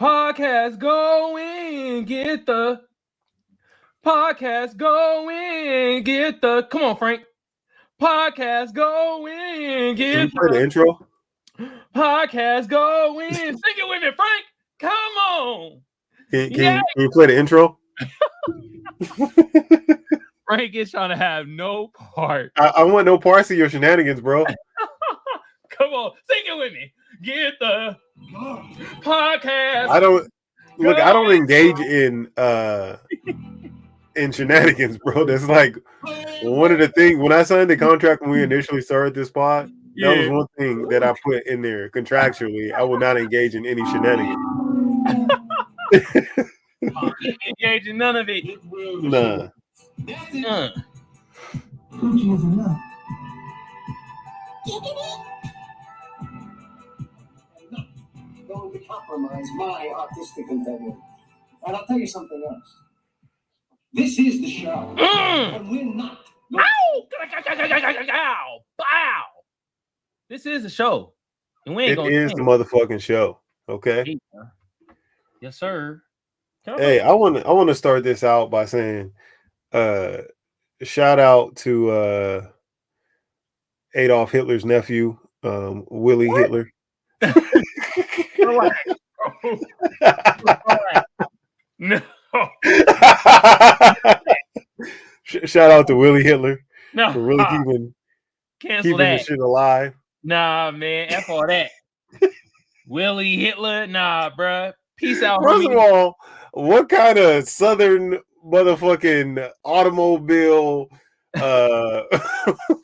Podcast going, get the podcast going, get the. Come on, Frank. Podcast going, get Can you play the intro? Podcast going. Sing it with me, Frank. Come on. Can you play the intro? Frank is trying to have no part. I want no parts of your shenanigans, bro. Come on, sing it with me. Get the podcast. I don't engage in shenanigans, bro. That's like one of the things when I signed the contract when we initially started this pod. That was one thing that I put in there contractually. I will not engage in any shenanigans. Engage in none of it. Nah. Going to compromise my artistic integrity. And I'll tell you something else. This is the show. And we're not. Ow! Bow! This is the show. And we ain't It is the motherfucking show. Okay. Yes, sir. Hey, I want to start this out by saying shout out to Adolf Hitler's nephew, Willie Hitler. No. Shout out to Willie Hitler No. for really keeping this shit alive. Nah, man. F all that. Willie Hitler. Nah, bruh. Peace out. First of all, what kind of southern motherfucking automobile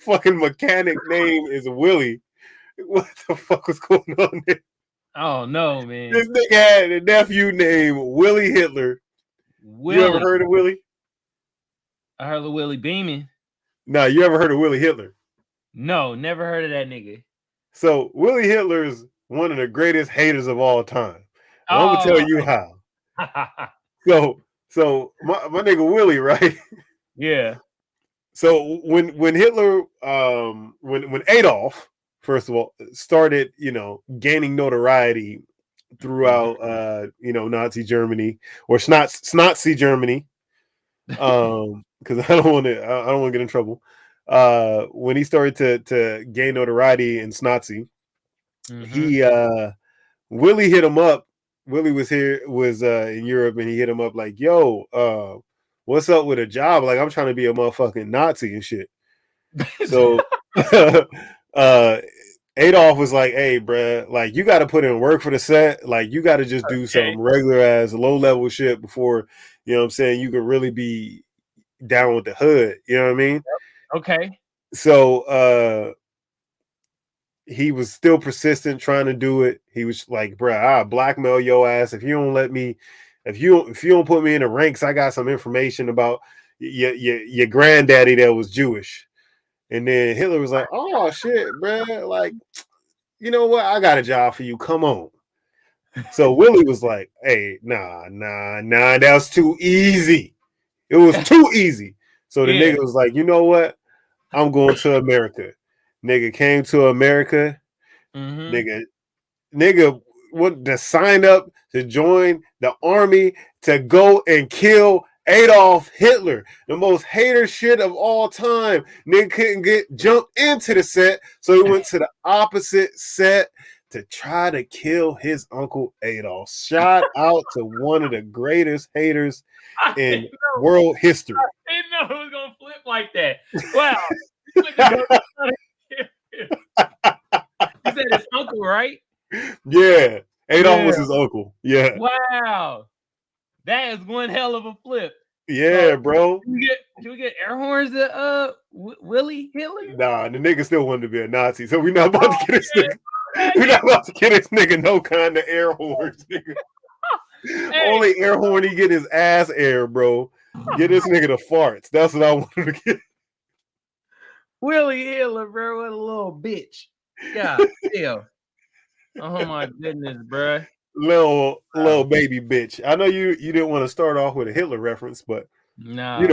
fucking mechanic name is Willie? What the fuck was going on there? Oh no, man. This nigga had a nephew named Willie Hitler. You ever heard of Willie? I heard of Willie Beeman. No, you ever heard of Willie Hitler? No, never heard of that nigga. So Willie Hitler is one of the greatest haters of all time. I'm gonna tell you how. So my nigga Willie, right? Yeah. So when Hitler, when Adolf, first of all, started, gaining notoriety throughout, Nazi Germany or Snazi Germany, because I don't want to get in trouble. When he started to gain notoriety in Snazi, Willie hit him up. Willie was in Europe, and he hit him up like, "Yo, what's up with a job? Like, I'm trying to be a motherfucking Nazi and shit." So, Adolf was like, "Hey, bruh, like, you got to put in work for the set. Like, you got to just do some regular ass low level shit before, you know what I'm saying, you could really be down with the hood." You know what I mean? Okay. So, he was still persistent trying to do it. He was like, "Bruh, I'll blackmail your ass if you don't let me. If you don't put me in the ranks, I got some information about your granddaddy that was Jewish." And then Hitler was like, "Oh shit, bruh, like, you know what? I got a job for you. Come on." So Willie was like, "Hey, nah, that was too easy. It was too easy." So the nigga was like, "You know what? I'm going to America." Nigga came to America. Nigga went to sign up to join the army to go and kill Adolf Hitler, the most hater shit of all time. Nigga couldn't jump into the set, so he went to the opposite set to try to kill his uncle Adolf. Shout out to one of the greatest haters in world history. I didn't know it was gonna flip like that. Wow. You said his uncle, right? Yeah. Adolf was his uncle. Yeah. Wow. That is one hell of a flip. Yeah, bro. Do we get air horns to Willie Hitler? Nah, the nigga still wanted to be a Nazi, so we're not about to get this nigga. We're not about to get this nigga no kind of air horns, nigga. Hey. Only air horn he get his ass air, bro. Get this nigga the farts. That's what I wanted to get. Willie Hitler, bro, what a little bitch. God damn. Oh my goodness, bro. Little baby bitch. I know you didn't want to start off with a Hitler reference, but I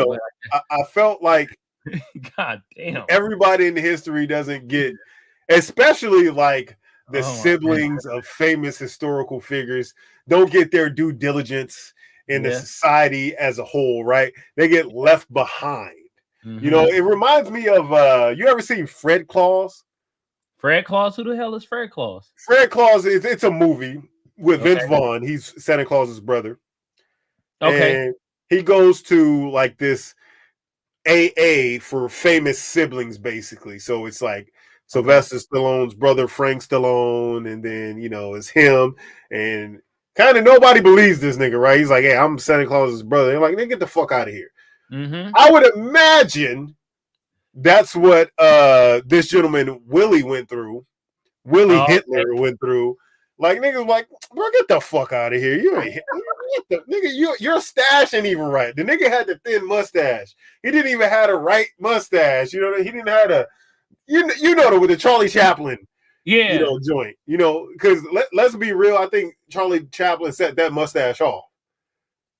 felt like God damn, everybody in the history doesn't get, especially like the siblings of famous historical figures don't get their due diligence in the society as a whole, right? They get left behind. You know, it reminds me of you ever seen Fred Claus? Fred Claus? Who the hell is Fred Claus? Fred Claus it's a movie with Vince Vaughn. He's Santa Claus's brother. Okay. And he goes to like this AA for famous siblings, basically. So it's like Sylvester Stallone's brother, Frank Stallone, and then, you know, it's him. And kind of nobody believes this nigga, right? He's like, hey, I'm Santa Claus's brother. They're like, nigga, get the fuck out of here. I would imagine that's what this gentleman, Willie, went through. Willie Hitler went through. Like, niggas like, bro, get the fuck out of here. You ain't nigga, your stash ain't even right. The nigga had the thin mustache. He didn't even have a right mustache. You know, he didn't have a you know with the Charlie Chaplin you know joint. You know, because let's be real, I think Charlie Chaplin set that mustache off.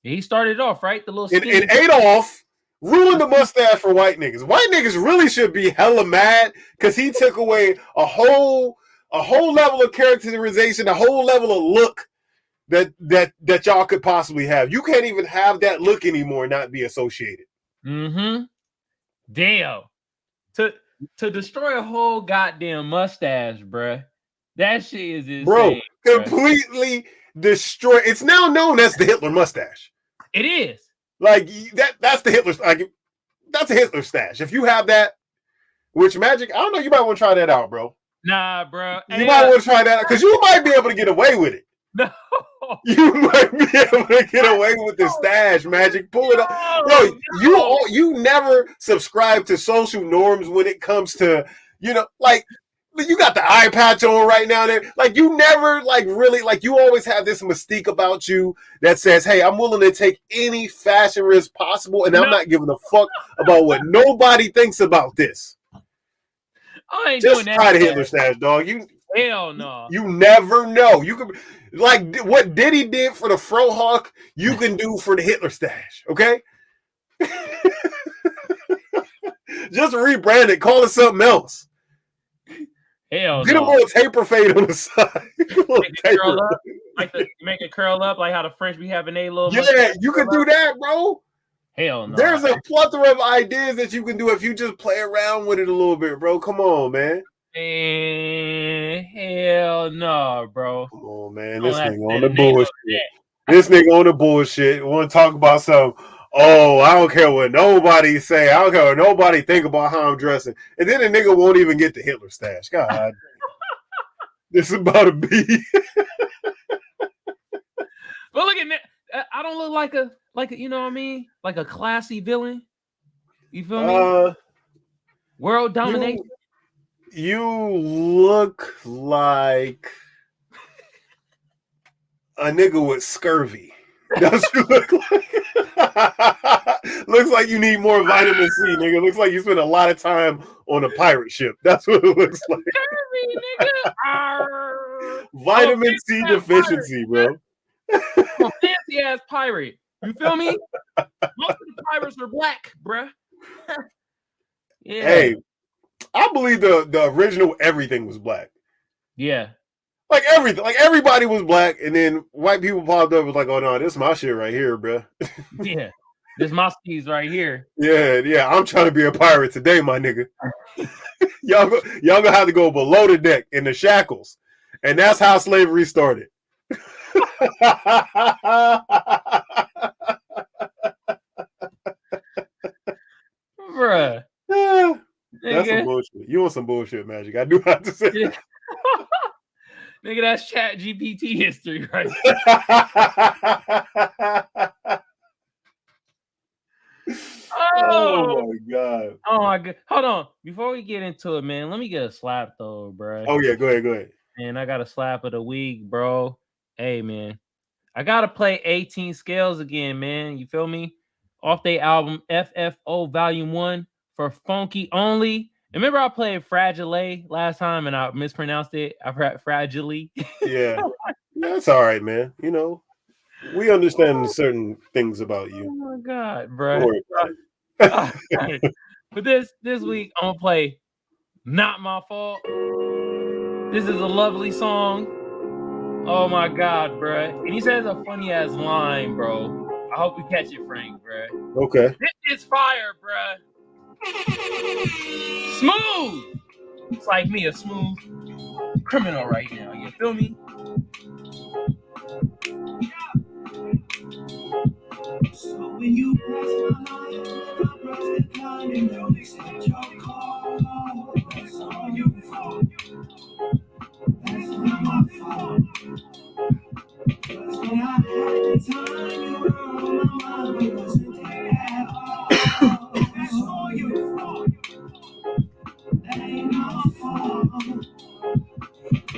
He started off, right? The little and Adolf ruined the mustache for white niggas. White niggas really should be hella mad because he took away a whole level of characterization, a whole level of look that y'all could possibly have. You can't even have that look anymore and not be associated. Damn. To destroy a whole goddamn mustache, bruh. That shit is insane. Bro, completely destroy. It's now known as the Hitler mustache. It is. Like that's the Hitler, like that's a Hitler stash. If you have that, which Magic, I don't know, you might want to try that out, bro. Nah, bro. You might want to try that out because you might be able to get away with it. No. You might be able to get away with the stash, Magic. Pull it up. Bro, you never subscribe to social norms when it comes to, you know, like you got the eye patch on right now there. Like you never like really like you always have this mystique about you that says, hey, I'm willing to take any fashion risk possible and I'm not giving a fuck about what nobody thinks about this. I ain't just doing try that. the Hitler stash, dog. Hell no. You never know. You could like what Diddy did for the Frohawk, you can do for the Hitler stash, okay? Just rebrand it, call it something else. Hell Get a little taper fade on the side. Make it curl up like how the French be having a little. Yeah, you can do that, bro. Hell no. There's a plethora of ideas that you can do if you just play around with it a little bit, bro. Come on, man. Hell no, bro. Come on, man. This nigga on the bullshit. This nigga on the bullshit. Want to talk about something. Oh, I don't care what nobody say. I don't care what nobody think about how I'm dressing. And then the nigga won't even get the Hitler stash. God. This is about to be. But look at me. I don't look like a you know what I mean? Like a classy villain. You feel me? World domination. You look like a nigga with scurvy. That's what you look like. Looks like you need more vitamin C, nigga. Looks like you spend a lot of time on a pirate ship. That's what it looks like. Scurvy, nigga. Vitamin C deficiency, pirate, bro. A fancy ass pirate. You feel me? Most of the pirates are black, bruh. Yeah. Hey, I believe the original everything was black. Yeah. Like everything. Like everybody was black, and then white people popped up and was like, oh no, this is my shit right here, bruh. Yeah. This my skis right here. Yeah. I'm trying to be a pirate today, my nigga. y'all gonna have to go below the deck in the shackles. And that's how slavery started. Bruh. That's some bullshit. You want some bullshit, Magic. I do have to say. Yeah. Nigga, that's Chat GPT history right Oh my god. Oh my god. Hold on. Before we get into it, man, let me get a slap though, bro. Oh yeah, go ahead. Man, I got a slap of the week, bro. Hey man, I gotta play 18 Scales again, man. You feel me? Off their album FFO Volume 1 for Funky Only. Remember I played Fragile last time and I mispronounced it. I've heard Fragile. Yeah. That's all right, man. You know, we understand certain things about you. Oh my god, bro. Don't worry about it. But this week I'm gonna play Not My Fault. This is a lovely song. Oh my God, bruh. And he says a funny ass line, bro. I hope you catch it, Frank, bruh. Okay. This is fire, bruh. Smooth. It's like me, a smooth criminal right now. You feel me? So when you press my line, I press the line and don't accept your call. That's all your fault. That's not my fault. Cause when I had the time, you were on my mind, but wasn't there at all. That's all your fault. That ain't my fault.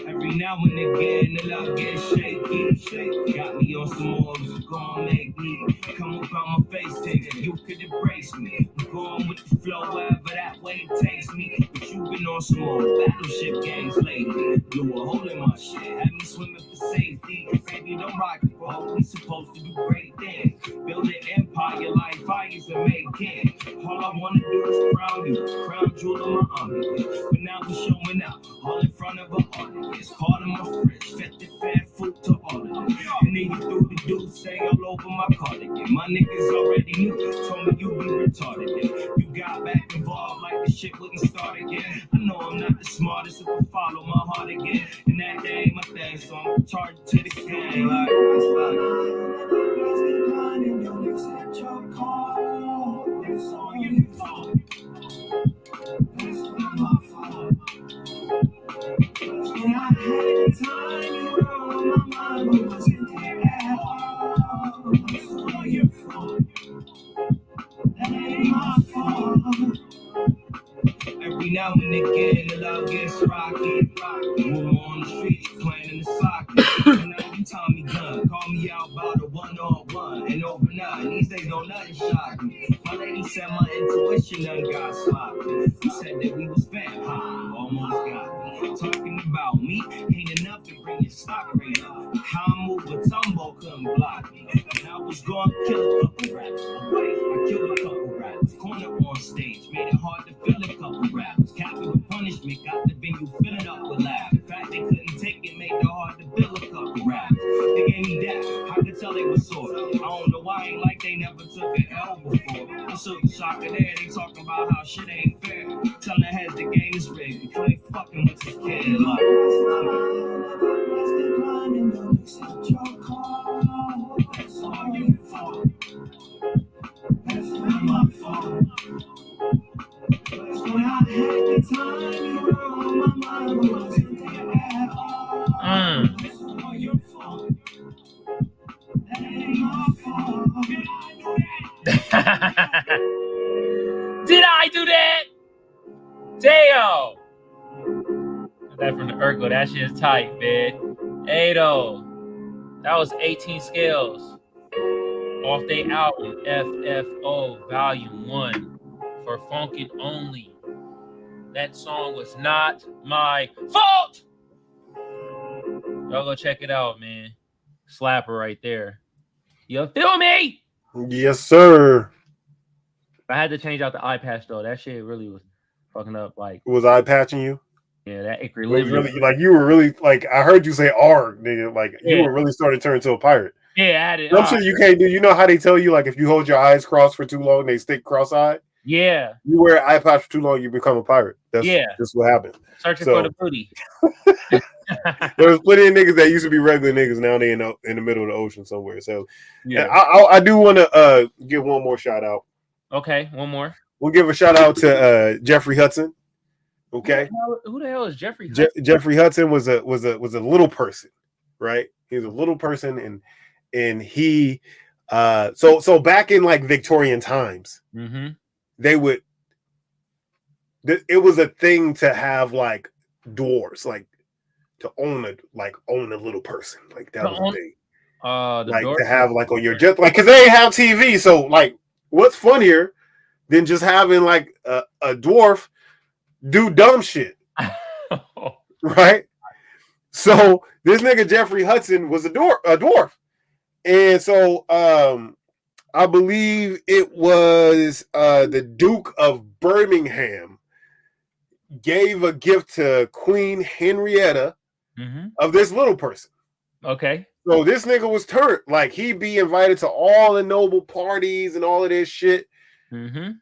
Every now and again, the love gets shaky. Got me on some more, you gon' make me come up on my face, take it. You could embrace me. I'm going with the flow, wherever that way it takes me. But you been on some more battleship games lately. You were holding my shit, had me swimming for safety. Baby, don't rock it, bro. We supposed to do great things. Build an empire like fires and make kin. All I wanna do is crown you, crown jewel on my army. But now we showing out, all in front of an audience. Part of my fridge, fed the fat food to all of them. And then you threw the dude say all over my cardigan. My niggas already knew, told me you be retarded. Then you got back involved like the shit wouldn't start again. I know I'm not the smartest if I follow my heart again. And that ain't my thing, so I'm charged to the game. Like, and don't accept your call. That's all your fault. That's not my fault. When I had the time, you were on my mind, but wasn't there at all. That's all your fault. That ain't my fault. Every now and again, the love gets rocky. Move on the streets, playing in the socket. And now you Tommy gun, call me out about a one-on-one. And overnight, these days don't nothing shock me. My lady said my intuition done got sloppy. You said that we was fam, almost got me. Talking about me ain't enough to bring your stock rate up. How I move a tumble couldn't block me. And I was gonna kill a couple rappers. I killed a couple rappers. Corner on stage, made it hard to feel a couple rappers. Capital punishment got the venue filling up with laughs. The fact they couldn't take it made it hard to build a couple rappers. They gave me that, I could tell they were sore. I don't know why, ain't like they never took an L before. I took a shock of there, they talking about how shit ain't fair. Telling heads the game is rigged, you ain't fucking with your kid. Like, and don't accept your call. That's all your fault. That's not my fault. Cause when I had the time, you were on my mind, but wasn't there at all. That's all your fault. That ain't my fault. Did I do that? Damn. That from the Urkel. That shit is tight, man. Hey, though. That was 18 Scales. Off their album, FFO Volume 1. For Funkin' Only. That song was not my fault. Y'all go check it out, man. Slapper right there. You feel me? Yes, sir. I had to change out the eye patch, though. That shit really was fucking up. Like, Was I patching you? yeah, that It was equilibrium. really like you were really like I heard you say "arg," nigga. Like you were really starting to turn into a pirate. Yeah, I had it. Some shit you can't do. You know how they tell you like if you hold your eyes crossed for too long, they stick cross-eyed. Yeah. You wear an eye patch for too long, you become a pirate. That's what happened. Searching for the booty. There was plenty of niggas that used to be regular niggas. Now they in the middle of the ocean somewhere. So yeah, I do want to give one more shout out. Okay, one more. We'll give a shout out to Jeffery Hudson. Okay, who the hell is Jeffrey? Hudson? Jeffrey Hudson was a little person, right? He was a little person, and he so back in like Victorian times, they would. It was a thing to have like dwarves, like to own a little person, like that was a thing. Like to have like on your jet, like because they ain't have TV, so like what's funnier than just having like a dwarf do dumb shit, right? So this nigga Jeffrey Hudson was a dwarf, and so I believe it was the Duke of Birmingham gave a gift to Queen Henrietta Mm-hmm. of this little person. Okay. So this nigga was turned. Like, he'd be invited to all the noble parties and all of this shit. Mm-hmm.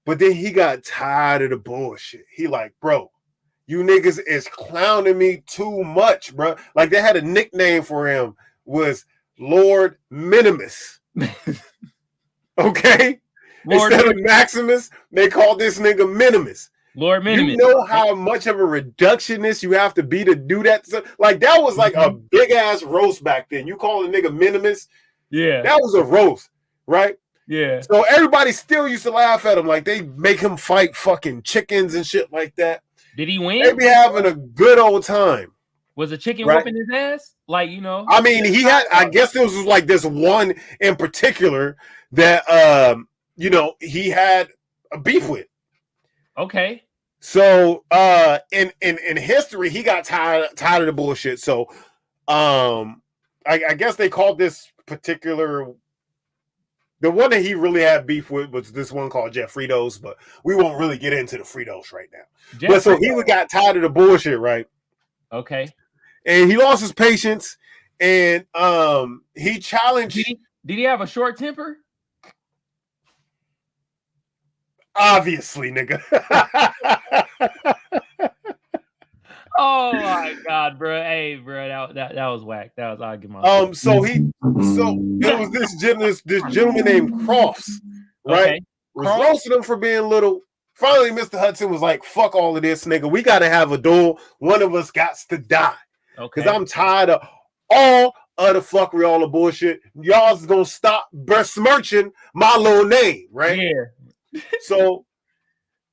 But then he got tired of the bullshit. He like, bro, you niggas is clowning me too much, bro. Like, they had a nickname for him, was Lord Minimus. Okay? Lord Instead of Maximus, they called this nigga Minimus. Lord Minimus. You know how much of a reductionist you have to be to do that? Like, that was like a big ass roast back then. You call a nigga Minimus? Yeah. That was a roast, right? Yeah. So everybody still used to laugh at him. Like, they make him fight fucking chickens and shit like that. Did he win? They be having a good old time. Was a chicken Right. whooping his ass? Like, you know? I mean, he had, I guess there was like this one in particular that, you know, he had a beef with. Okay. So in history, he got tired of the bullshit. So I guess they called this particular, the one that he really had beef with was this one called Jeffritos, but we won't really get into the Fritos right now. But so he got tired of the bullshit, right? Okay. And he lost his patience, and he challenged. Did he have a short temper? Obviously, nigga. Oh my god, bro! Hey, bro, that was whack. That was, I'll give my. So it was this gentleman named Crofts, right? Okay. Was roasting him for being little. Finally, Mr. Hudson was like, "Fuck all of this, nigga. We gotta have a duel. One of us got to die, because I'm tired of all of the fuckery, all the bullshit. Y'all's gonna stop besmirching my little name, right?" Yeah. So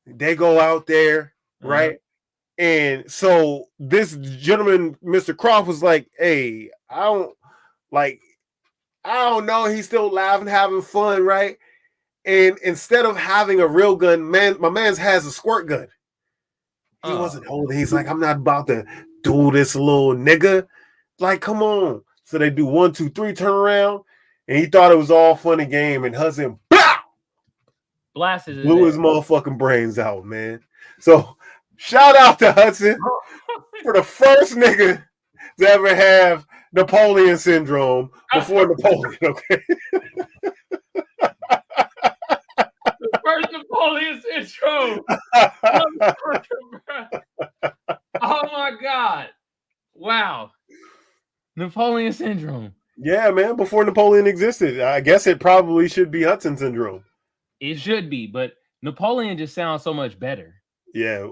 they go out there, right? And so this gentleman, Mr. Croft, was like, "Hey, I don't know." He's still laughing, having fun, right? And instead of having a real gun, my man's has a squirt gun. He wasn't holding. He's like, "I'm not about to do this, little nigga. Like, come on." So they do 1, 2, 3, turn around, and he thought it was all fun and game, and Hudson, pow! Blasted Blew his motherfucking brains out, man. So shout out to Hudson for the first nigga to ever have Napoleon syndrome before Napoleon, okay? The first Napoleon syndrome. Oh my god. Wow. Napoleon syndrome. Yeah, man, before Napoleon existed. I guess it probably should be Hudson syndrome. It should be, but Napoleon just sounds so much better. Yeah.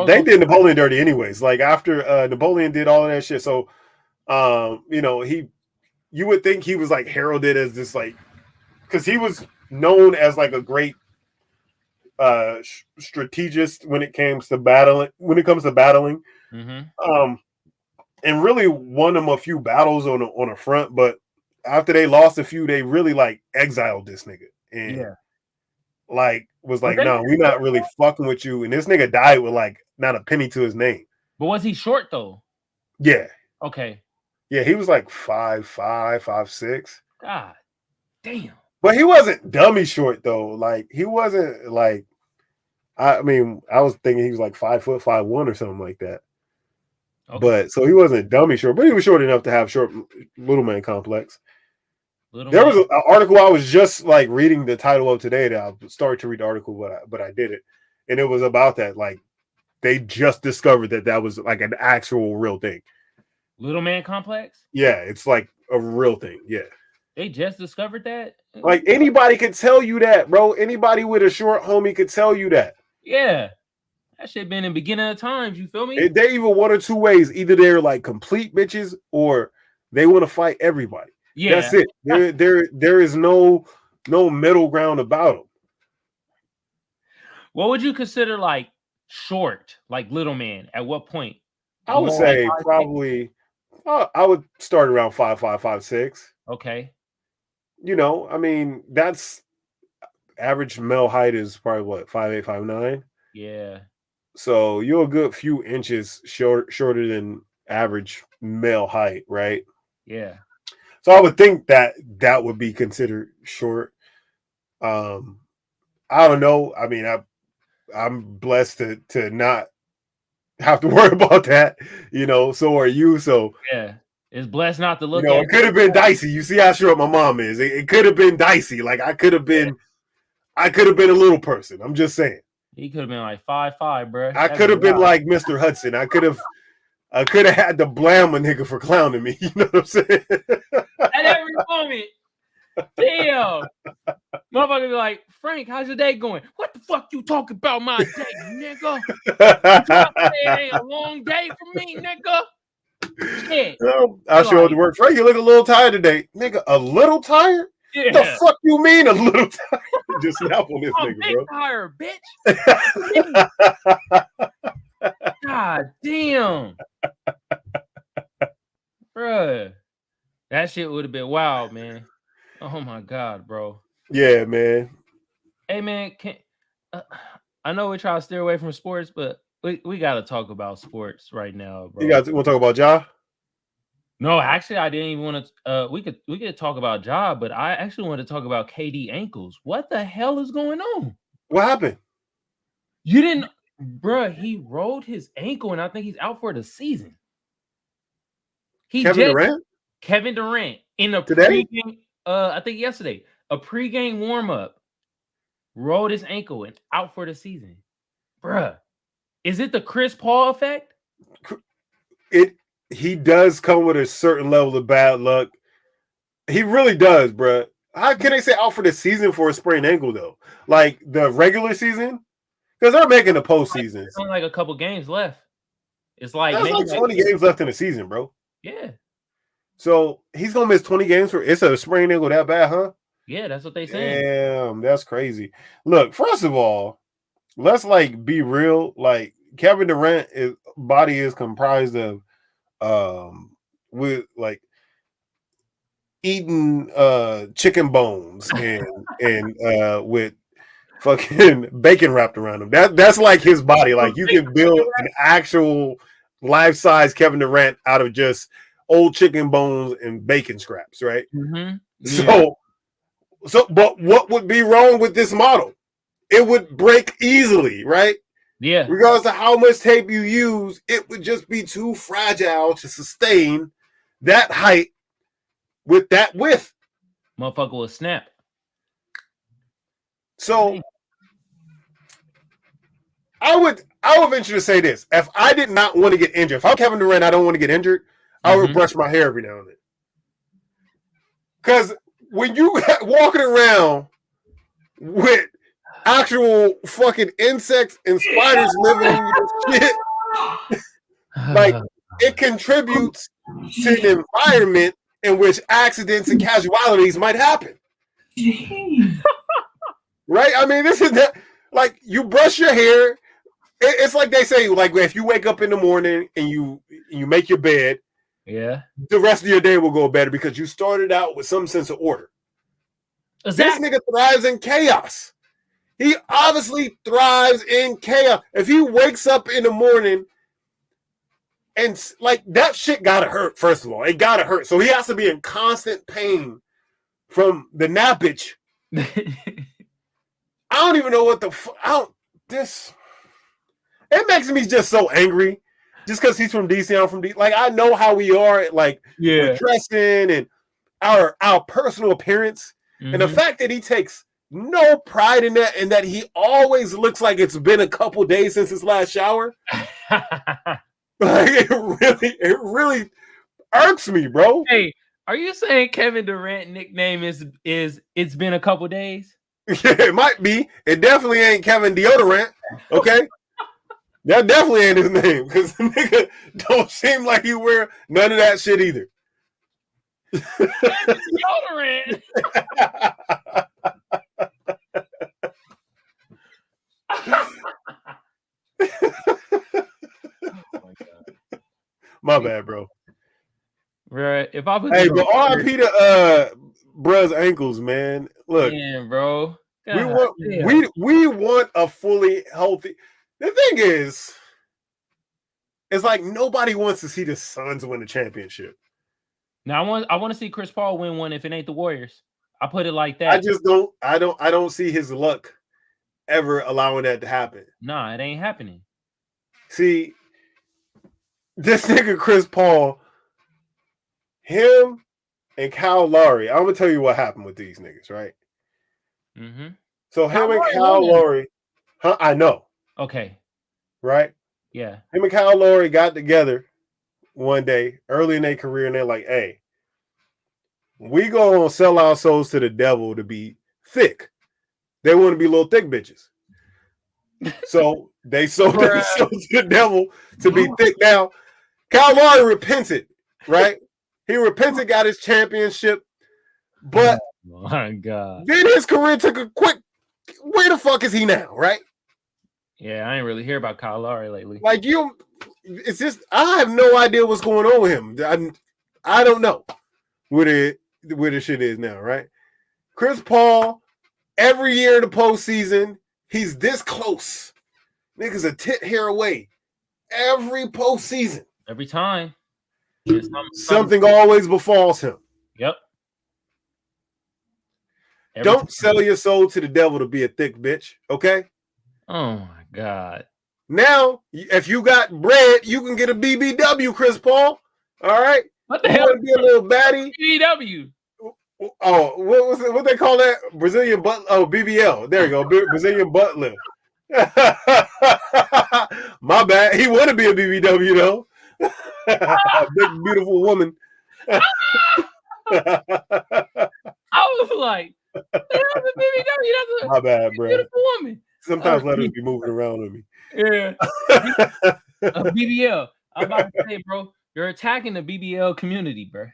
They did Napoleon dirty anyways. Like, after Napoleon did all of that shit. So, you know, you would think he was like heralded as this, like, because he was known as like a great strategist when it comes to battling. Mm-hmm. And really won them a few battles on a front, but after they lost a few, they really like exiled this nigga. And like was like, "No, we're not really fucking with you." And this nigga died with like not a penny to his name. But was he short though? Yeah. Okay. Yeah, he was like 5'5", 5'6". God damn. But he wasn't dummy short though. Like, he wasn't like, I mean, I was thinking he was like 5 foot 5'1" or something like that. Okay. But so he wasn't dummy short, but he was short enough to have short little man complex. There was an article I was just like reading the title of today that I started to read the article, but I did it, and it was about that. Like, they just discovered that was like an actual real thing. Little man complex? Yeah, it's like a real thing. Yeah. They just discovered that? Like, anybody could tell you that, bro. Anybody with a short homie could tell you that. Yeah. That shit been in beginning of times, you feel me? They're even one or two ways. Either they're like complete bitches or they want to fight everybody. Yeah. That's it. There is no middle ground about them. What would you consider like short, like little man? At what point? I would say probably I would start around 5'5", 5'6". Okay. You know, I mean, that's average male height is probably what, 5'8", 5'9". Yeah. So you're a good few inches shorter than average male height, right? Yeah. So I would think that would be considered short. I don't know. I mean, I'm blessed to not have to worry about that. So are you. So Yeah, it's blessed not to look it at. could have been dicey. You see how short my mom is. It could have been dicey. Like I could have been a little person. I'm just saying. He could have been like 5'5", bro. I could have been like Mr. Hudson. I could have had to blam a nigga for clowning me. You know what I'm saying? At every moment. Damn. Motherfucker be like, Frank, how's your day going? What the fuck you talking about my day, nigga? It ain't a long day for me, nigga. Shit. I showed to work. Frank, you look a little tired today. Nigga, a little tired? Yeah. The fuck you mean a little tired? Just snap on this nigga, big bro. tired, bitch. God damn. Bruh. That shit would have been wild, man. Oh my God, bro. Yeah, man. Hey, man, I know we try to steer away from sports, but we got to talk about sports right now, bro. You guys want to talk about Ja? No, actually, I didn't even want to. We could talk about Ja, but I actually want to talk about KD ankles. What the hell is going on? What happened? You didn't, bro. He rolled his ankle, and I think he's out for the season. Kevin Durant in a pregame, I think yesterday, a pregame warm-up, rolled his ankle and out for the season. Bruh, is it the Chris Paul effect? He does come with a certain level of bad luck. He really does, bruh. How can they say out for the season for a sprained ankle, though? Like the regular season? Because they're making the postseason. It's only like a couple games left. It's like there's maybe like 20 games left in the season, bro. Yeah. So he's gonna miss 20 games for it's a sprained ankle that bad, huh? Yeah, that's what they say. Damn, that's crazy. Look, first of all, let's be real. Like Kevin Durant body is comprised of with eating chicken bones and with fucking bacon wrapped around him. That's like his body. Like you can build an actual life-size Kevin Durant out of just old chicken bones and bacon scraps, right? Mm-hmm. Yeah. But what would be wrong with this model? It would break easily, right? Yeah. Regardless of how much tape you use, it would just be too fragile to sustain that height with that width. Motherfucker will snap. So I would venture to say this. If I did not want to get injured, if I'm Kevin Durant, I don't want to get injured, I would brush my hair every now and then. Because when you walking around with actual fucking insects and spiders living in your shit, like it contributes to an environment in which accidents and casualties might happen. Right? I mean, this is that. Like you brush your hair. It's like they say, like if you wake up in the morning and you make your bed, yeah, the rest of your day will go better because you started out with some sense of order. Exactly. This nigga thrives in chaos. He obviously thrives in chaos. If he wakes up in the morning and like that shit gotta hurt, first of all. It gotta hurt. So he has to be in constant pain from the nappage. I don't even know what the fuck. It makes me just so angry. Just because he's from DC, I'm from DC. Like I know how we are, like with dressing and our personal appearance, and the fact that he takes no pride in that, and that he always looks like it's been a couple days since his last shower. Like it really irks me, bro. Hey, are you saying Kevin Durant nickname is it's been a couple days? Yeah, it might be. It definitely ain't Kevin Deodorant. Okay. That definitely ain't his name because the nigga don't seem like he wear none of that shit either. Deodorant. My bad, bro. Right. If I put but RIP to bruh's ankles, man. Look, man, bro. We want a fully healthy. The thing is, it's like nobody wants to see the Suns win the championship. Now I want to see Chris Paul win one if it ain't the Warriors. I put it like that. I just don't. I don't see his luck ever allowing that to happen. Nah, it ain't happening. See, This nigga Chris Paul, him and Kyle Lowry. I'm gonna tell you what happened with these niggas, right? Mm-hmm. So him and Lowry Kyle won. Lowry, I know, Okay. right? Yeah. Him and Kyle Lowry got together one day early in their career, and they're like, "Hey, we gonna sell our souls to the devil to be thick. They want to be little thick bitches." So they sold themselves to the devil to be thick. Now, Kyle Lowry repented, right? He repented, got his championship, but Oh my God. then his career took a quick. Where the fuck is he now, right? Yeah, I ain't really hear about Kyle Lowry lately. Like it's just I have no idea what's going on with him. I don't know where the shit is now, right? Chris Paul, every year in the postseason, he's this close. Niggas a tit hair away. Every postseason. Every time. Something always befalls him. Yep. Don't sell your soul to the devil to be a thick bitch, okay? Oh my God. Now, if you got bread, you can get a BBW, Chris Paul. All right? What the hell? Want to be a little baddie? BBW. Oh, what was it? What they call that? Brazilian butt. Oh, BBL. There you go. Brazilian butt lift. My bad. He want to be a BBW though. A big, beautiful woman. I was like, that's a BBW. That's a my bad, bro. beautiful woman. Sometimes letters be moving around with me. Yeah. A BBL. I'm about to say, bro, you're attacking the BBL community, bro.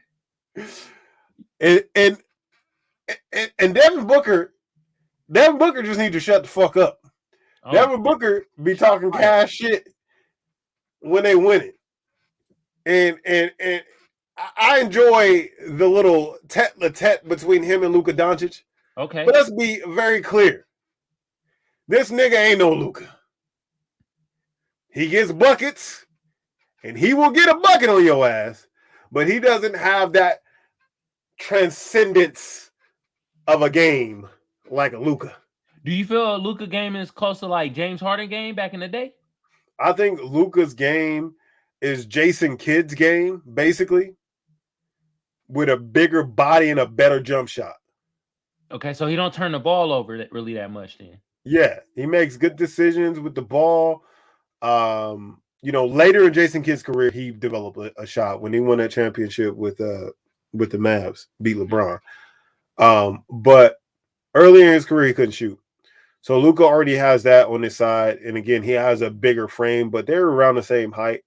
And Devin Booker just need to shut the fuck up. Oh. Devin Booker be talking cash shit when they win it. And I enjoy the little tete-a-tete between him and Luka Doncic. Okay. But let's be very clear. This nigga ain't no Luka. He gets buckets, and he will get a bucket on your ass, but he doesn't have that transcendence of a game like a Luka. Do you feel a Luka game is close to like James Harden game back in the day? I think Luka's game is Jason Kidd's game, basically, with a bigger body and a better jump shot. Okay, so he don't turn the ball over really that much then. Yeah, he makes good decisions with the ball. Later in Jason Kidd's career, he developed a shot when he won that championship with the Mavs, beat LeBron. But earlier in his career, he couldn't shoot. So Luka already has that on his side. And again, he has a bigger frame, but they're around the same height.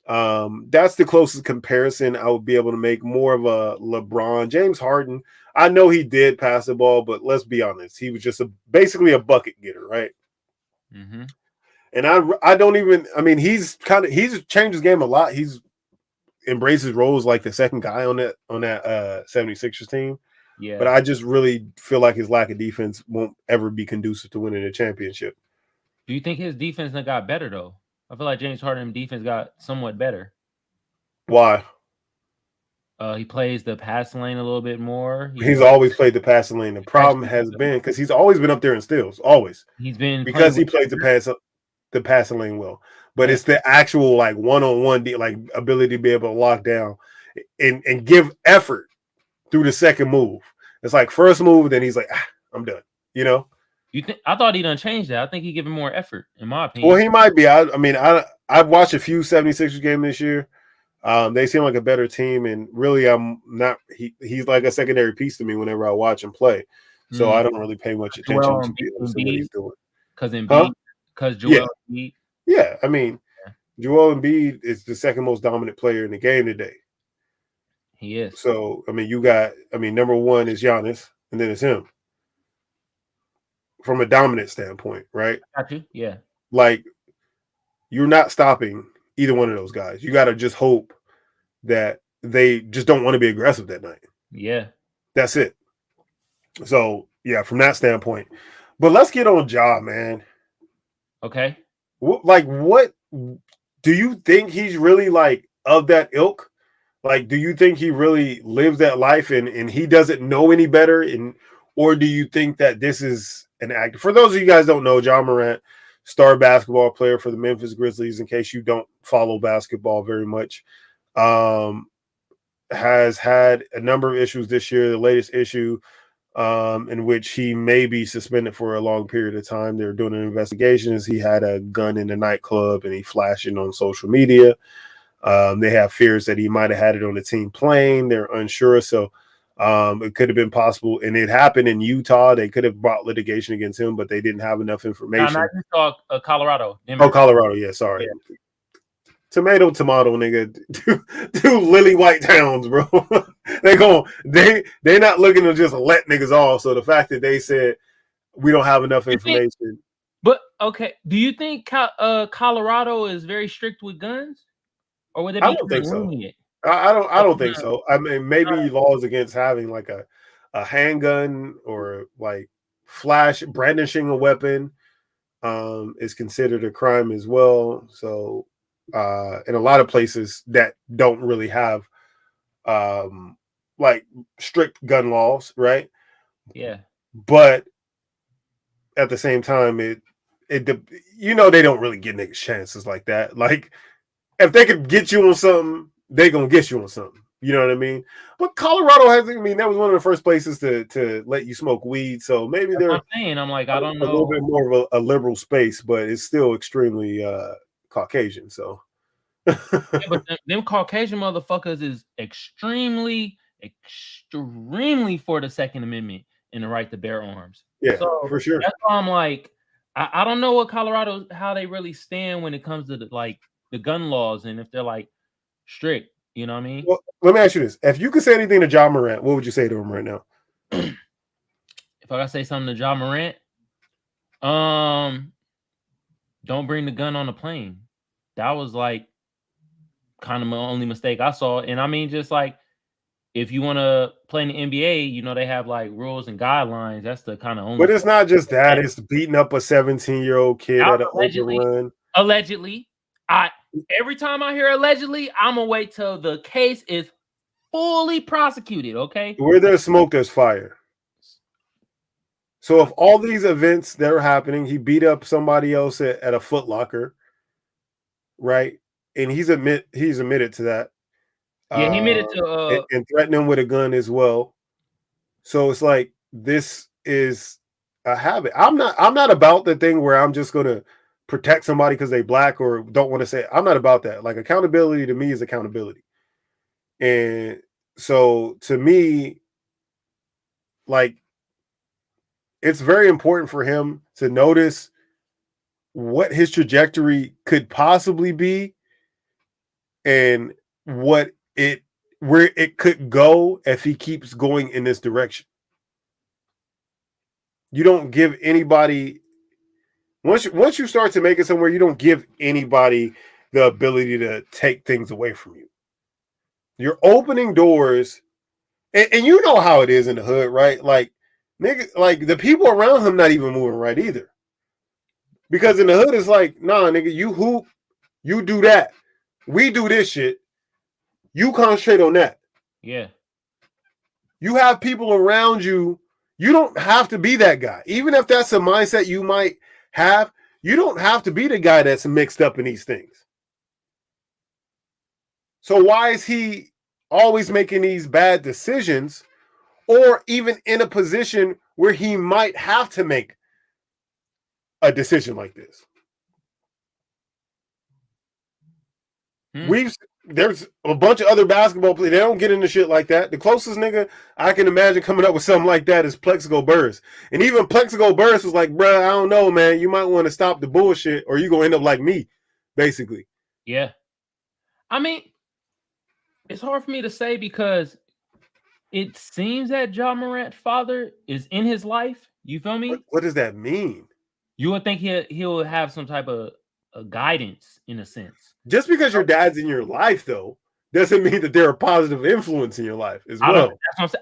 That's the closest comparison I would be able to make. More of a LeBron. James Harden, I know he did pass the ball, but let's be honest. He was just basically a bucket getter, right? Mm-hmm. And I don't even, I mean, he's changed his game a lot. He's embraced his role as like the second guy on that 76ers team. Yeah. But I just really feel like his lack of defense won't ever be conducive to winning a championship. Do you think his defense got better though? I feel like James Harden's defense got somewhat better. Why? He plays the passing lane a little bit more. He's always played the passing lane. The problem has been because he's always been up there in steals. Always. He's been because he plays the passing lane well. But it's the actual like one-on-one like ability to be able to lock down and give effort through the second move. It's like first move, then he's like, I'm done. You know? You think? I thought he done changed that. I think he giving more effort, in my opinion. Well, he might be. I've watched a few 76ers games this year. They seem like a better team, and really, I'm not. He's like a secondary piece to me whenever I watch him play. So I don't really pay much attention to what he's doing. Because Joel Embiid. Yeah, I mean, Joel Embiid is the second most dominant player in the game today. He is. So, I mean, number one is Giannis, and then it's him. From a dominant standpoint, right? Got you. Yeah. Like, you're not stopping either one of those guys. You got to just hope that they just don't want to be aggressive that night. Yeah. That's it. So, yeah, from that standpoint. But let's get on Ja, man. Okay. What do you think he's really like of that ilk? Like, do you think he really lives that life and he doesn't know any better? Or do you think that this is an act? For those of you guys don't know, Ja Morant star basketball player for the Memphis Grizzlies, in case you don't follow basketball very much. Has had a number of issues this year. The latest issue in which he may be suspended for a long period of time. They're doing an investigation as he had a gun in the nightclub and he flashed it on social media. They have fears that he might have had it on the team plane. They're unsure. So it could have been possible. And it happened in Utah. They could have brought litigation against him, but they didn't have enough information. No, you saw Colorado. Oh, Colorado. Yeah, sorry. Yeah. Tomato, nigga. Two lily white towns, bro. They're not looking to just let niggas off. So the fact that they said we don't have enough information. But okay, do you think Colorado is very strict with guns, or would they be? I don't think so. I don't think so. I mean, maybe laws against having like a handgun or like brandishing a weapon is considered a crime as well. So. In a lot of places that don't really have like strict gun laws, right? Yeah. But at the same time, they don't really get niggas chances like that. Like if they could get you on something, they gonna get you on something. You know what I mean? But Colorado has, that was one of the first places to let you smoke weed. So maybe they're I'm like, I don't know, a little bit more of a liberal space, but it's still extremely Caucasian, so yeah, but them Caucasian motherfuckers is extremely for the Second Amendment and the right to bear arms. Yeah, so for sure. That's why I'm like, I don't know what Colorado, how they really stand when it comes to the gun laws and if they're like strict. You know what I mean? Well, let me ask you this: if you could say anything to Ja Morant, what would you say to him right now? If I gotta say something to Ja Morant, don't bring the gun on the plane. That was like kind of my only mistake I saw. And I mean, just like if you want to play in the NBA, they have like rules and guidelines. That's the kind of only. But it's not just that; it's beating up a 17-year-old kid at an open run. Allegedly, every time I hear allegedly, I'm gonna wait till the case is fully prosecuted. Okay, where there's smoke, there's fire. So if all these events that are happening, he beat up somebody else at a Foot Locker, right? And he's admitted to that. Yeah, he admitted to and threatened him with a gun as well. So it's like this is a habit. I'm not about the thing where I'm just gonna protect somebody because they black or don't want to say it. I'm not about that. Like accountability to me is accountability. And so to me, like it's very important for him to notice what his trajectory could possibly be and where it could go if he keeps going in this direction. You don't give anybody once you start to make it somewhere, you don't give anybody the ability to take things away from you. You're opening doors, and you know how it is in the hood, right? Like nigga, like the people around him not even moving right either. Because in the hood it's like, nah, nigga, you hoop, you do that. We do this shit. You concentrate on that. Yeah. You have people around you. You don't have to be that guy. Even if that's a mindset you might have, you don't have to be the guy that's mixed up in these things. So why is he always making these bad decisions or even in a position where he might have to make a decision like this? There's a bunch of other basketball players. They don't get into shit like that. The closest nigga I can imagine coming up with something like that is Plexico Burress. And even Plexico Burress was like, bro, I don't know, man. You might want to stop the bullshit or you're going to end up like me, basically. Yeah. I mean, it's hard for me to say because it seems that Ja Morant's father is in his life. You feel me? What does that mean? You would think he'll have some type of guidance in a sense. Just because your dad's in your life, though, doesn't mean that they're a positive influence in your life as well.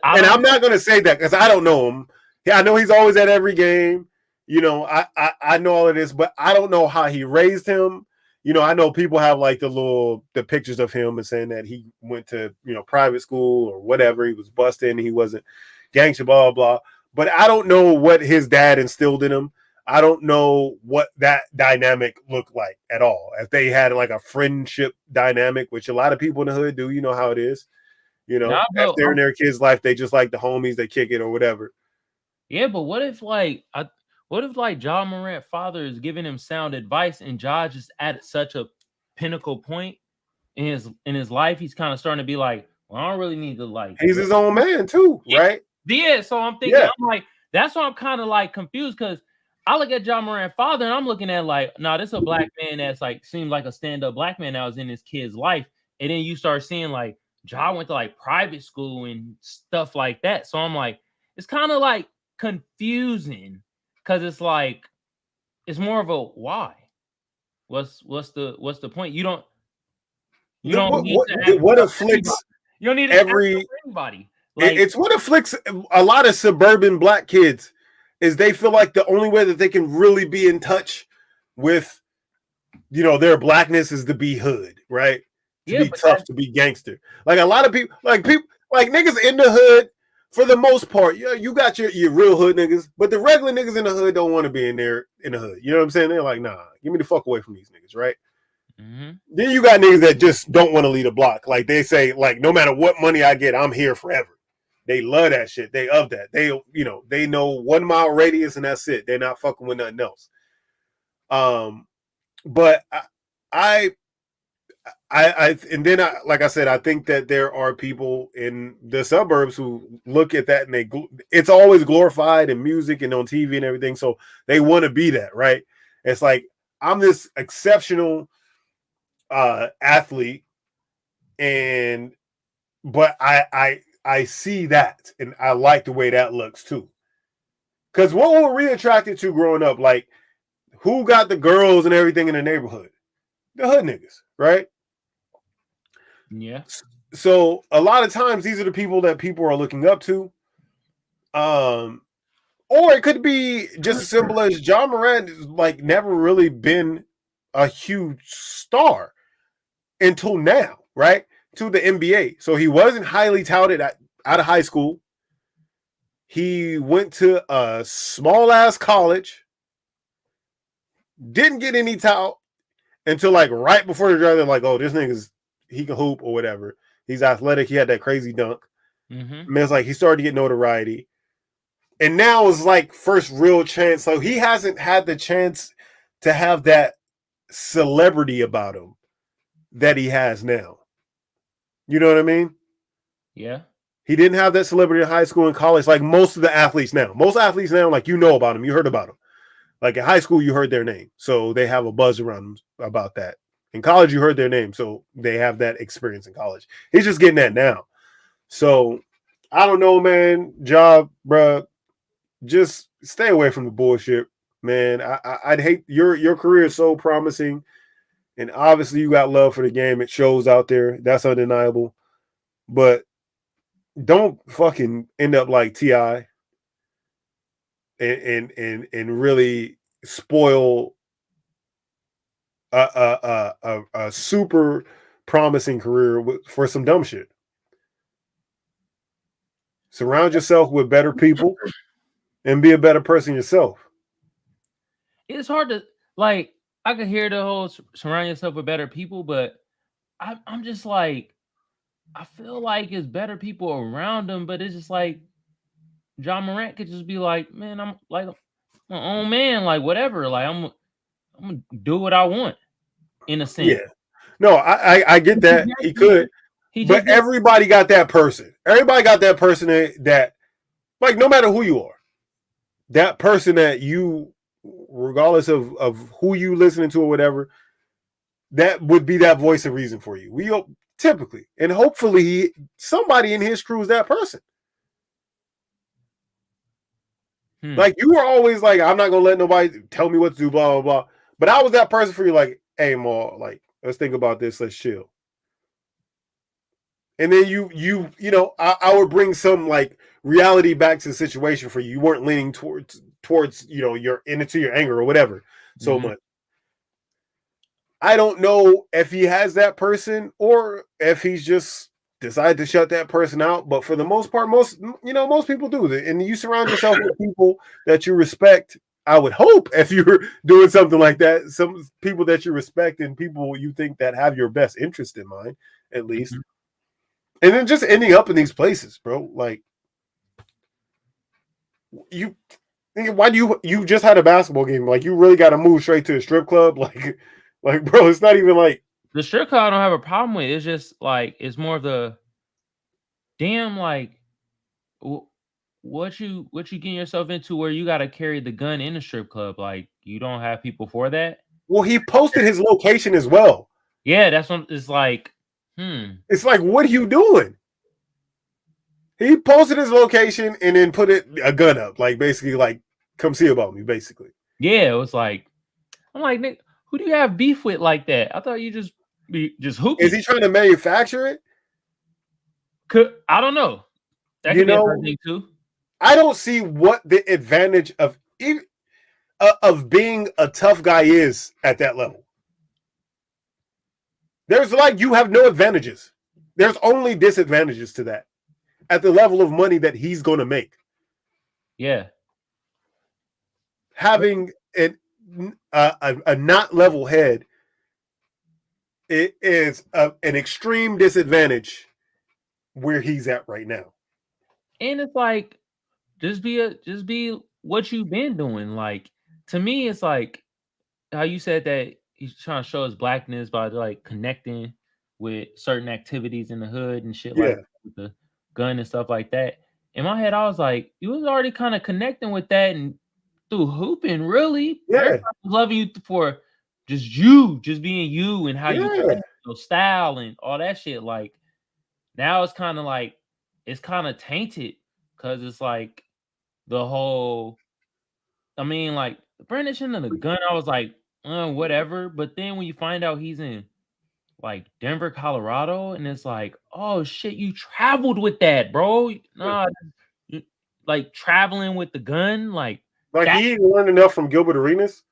I'm not going to say that because I don't know him. Yeah, I know he's always at every game. I know all of this, but I don't know how he raised him. I know people have like the pictures of him and saying that he went to, private school or whatever. He was busted and he wasn't gangster, blah, blah, blah. But I don't know what his dad instilled in him. I don't know what that dynamic looked like at all. If they had like a friendship dynamic, which a lot of people in the hood do, you know how it is. You know, Nah, if but they're in their kids' life, they just like the homies, they kick it or whatever. yeah, but what if Ja Morant father is giving him sound advice and Ja just at such a pinnacle point in his life, he's kind of starting to be like, well, I don't really need to like. He's his own man too, right? Yeah, so I'm thinking, Yeah. I'm like, that's why I'm kind of like confused because I look at Ja Morant father and I'm looking at like, nah, this is a black man that's like seems like a stand-up black man that was in his kid's life, and then you start seeing like Ja went to like private school and stuff like that. So I'm like, it's kind of like confusing because it's like it's more of a why. What's the point? You don't What afflicts you don't need to every ask anybody. Like, it's what afflicts a lot of suburban black kids is they feel like the only way that they can really be in touch with, you know, their blackness is to be hood, right? To be tough, to be gangster. Like a lot of people like niggas in the hood for the most part. Yeah, you got your real hood niggas, but the regular niggas in the hood don't want to be in there in the hood. You know what I'm saying? They're like, nah, give me the fuck away from these niggas, right? mm-hmm. Then you got niggas that just don't want to leave the block. Like they say, like, no matter what money I get, I'm here forever. They love that shit. They of that. They, you know, they know 1 mile radius and that's it. They're not fucking with nothing else. But I and then like I said, I think that there are people in the suburbs who look at that and it's always glorified in music and on TV and everything. So they want to be that, right? It's like, I'm this exceptional athlete, but I see that and I like the way that looks too. Because what were we attracted to growing up? Like, who got the girls and everything in the neighborhood? The hood niggas, right? Yeah. So a lot of times these are the people that people are looking up to. Or it could be just as simple as Ja Morant is like never really been a huge star until now, right? To the NBA. So he wasn't highly touted out of high school. He went to a small ass college. Didn't get any tout until like right before the draft. They're like, oh, this nigga's he can hoop or whatever. He's athletic. He had that crazy dunk. Mm-hmm. I mean, it's like he started to get notoriety. And now is like first real chance. So he hasn't had the chance to have that celebrity about him that he has now. You know what I mean? Yeah. He didn't have that celebrity in high school and college like most of the athletes now. Most athletes now, like, you know about them. You heard about them. Like in high school, you heard their name. So they have a buzz around them about that. In college, you heard their name. So they have that experience in college. He's just getting that now. So I don't know, man. Job, bruh. Just stay away from the bullshit, man. I'd hate your career is so promising. And obviously you got love for the game. It shows out there. That's undeniable. But don't fucking end up like T.I. and really spoil a super promising career for some dumb shit. Surround yourself with better people and be a better person yourself. It's hard to like. I could hear the whole surround yourself with better people, but I'm just like, I feel like it's better people around him, but it's just like Ja Morant could just be like, man, I'm like my own man, like whatever, like I'm gonna do what I want, in a sense. Yeah, no, I get that he could, but everybody got that person. Everybody got that person that like, no matter who you are, that person that you, regardless of who you listening to or whatever, that would be that voice of reason for you. We typically, and hopefully somebody in his crew is that person. Like, you were always like, I'm not gonna let nobody tell me what to do, blah blah blah. But I was that person for you, like, hey, Ma, like, let's think about this, let's chill. And then you know, I would bring some like reality back to the situation for you. You weren't leaning towards you know, your into your anger or whatever so much. I don't know if he has that person or if he's just decided to shut that person out. But for the most part, most people do that. And you surround yourself with people that you respect I would hope if you're doing something like that, some people that you respect and people you think that have your best interest in mind, at least. Mhm. And then just ending up in these places, bro. Like you why do you just had a basketball game? Like you really gotta move straight to a strip club? Like bro, it's not even like The strip club I don't have a problem with. It's just like it's more of the damn like what you getting yourself into where you got to carry the gun in a strip club. Like you don't have people for that. well, he posted his location as well. Yeah, that's what it's like. It's like, what are you doing? He posted his location and then put a gun up, like basically, like, come see about me, basically. Yeah, it was like I'm like, Nick, who do you have beef with like that? I thought you just be just hooping. Is he trying to manufacture it? I don't know. That You could be know, another thing too. I don't see what the advantage of being a tough guy is at that level. There's like you have no advantages. There's only disadvantages to that at the level of money that he's going to make. Yeah. Having a not level head, it is an extreme disadvantage where he's at right now. And it's like just be what you've been doing. Like to me, it's like how you said that he's trying to show his blackness by like connecting with certain activities in the hood and shit Yeah. like with the gun and stuff like that. In my head, I was like, you was already kind of connecting with that and through hooping, really. Yeah. Everybody was loving you for just being you and how you Yeah. your style and all that shit. Like now it's kind of like it's kind of tainted because it's like the whole I mean, like brandishing of the gun, I was like, whatever. But then when you find out he's in like Denver, Colorado, and it's like, oh shit, you traveled with that, bro. Nah, like traveling with the gun, like that. he learned enough from Gilbert Arenas.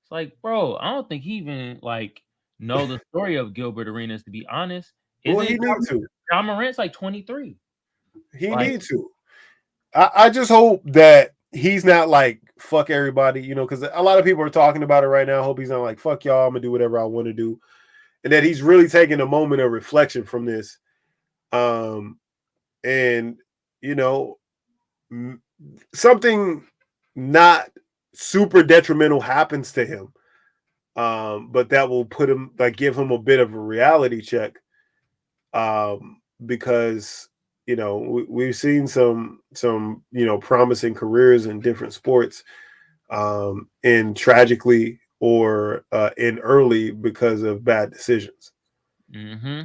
It's like, bro, I don't think he even like know the story of Gilbert Arenas, to be honest. Well, Isn't he needs to. John Morant's like 23? He Like, needs to. I just hope that he's not like fuck everybody, because a lot of people are talking about it right now. I hope he's not like fuck y'all. I'm gonna do whatever I want to do, and that he's really taking a moment of reflection from this. And something not super detrimental happens to him, but that will put him give him a bit of a reality check, because we've seen some promising careers in different sports, and tragically or in early because of bad decisions. mm-hmm.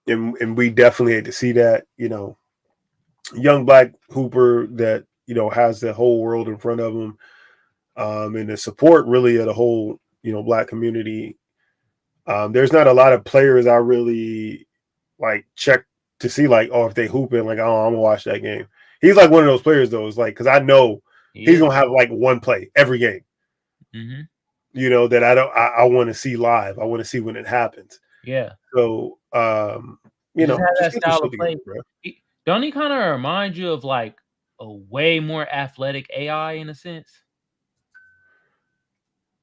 And we definitely hate to see that, young black hooper that has the whole world in front of him, and the support really of the whole black community. There's not a lot of players I really like check to see if they hooping, I'm gonna watch that game. He's like one of those players though. It's like because I know he's gonna have like one play every game. Mm-hmm. That I want to see live. I want to see when it happens. Yeah. So Just have that get style of together, play. bro. Don't he kind of remind you of like a way more athletic AI in a sense?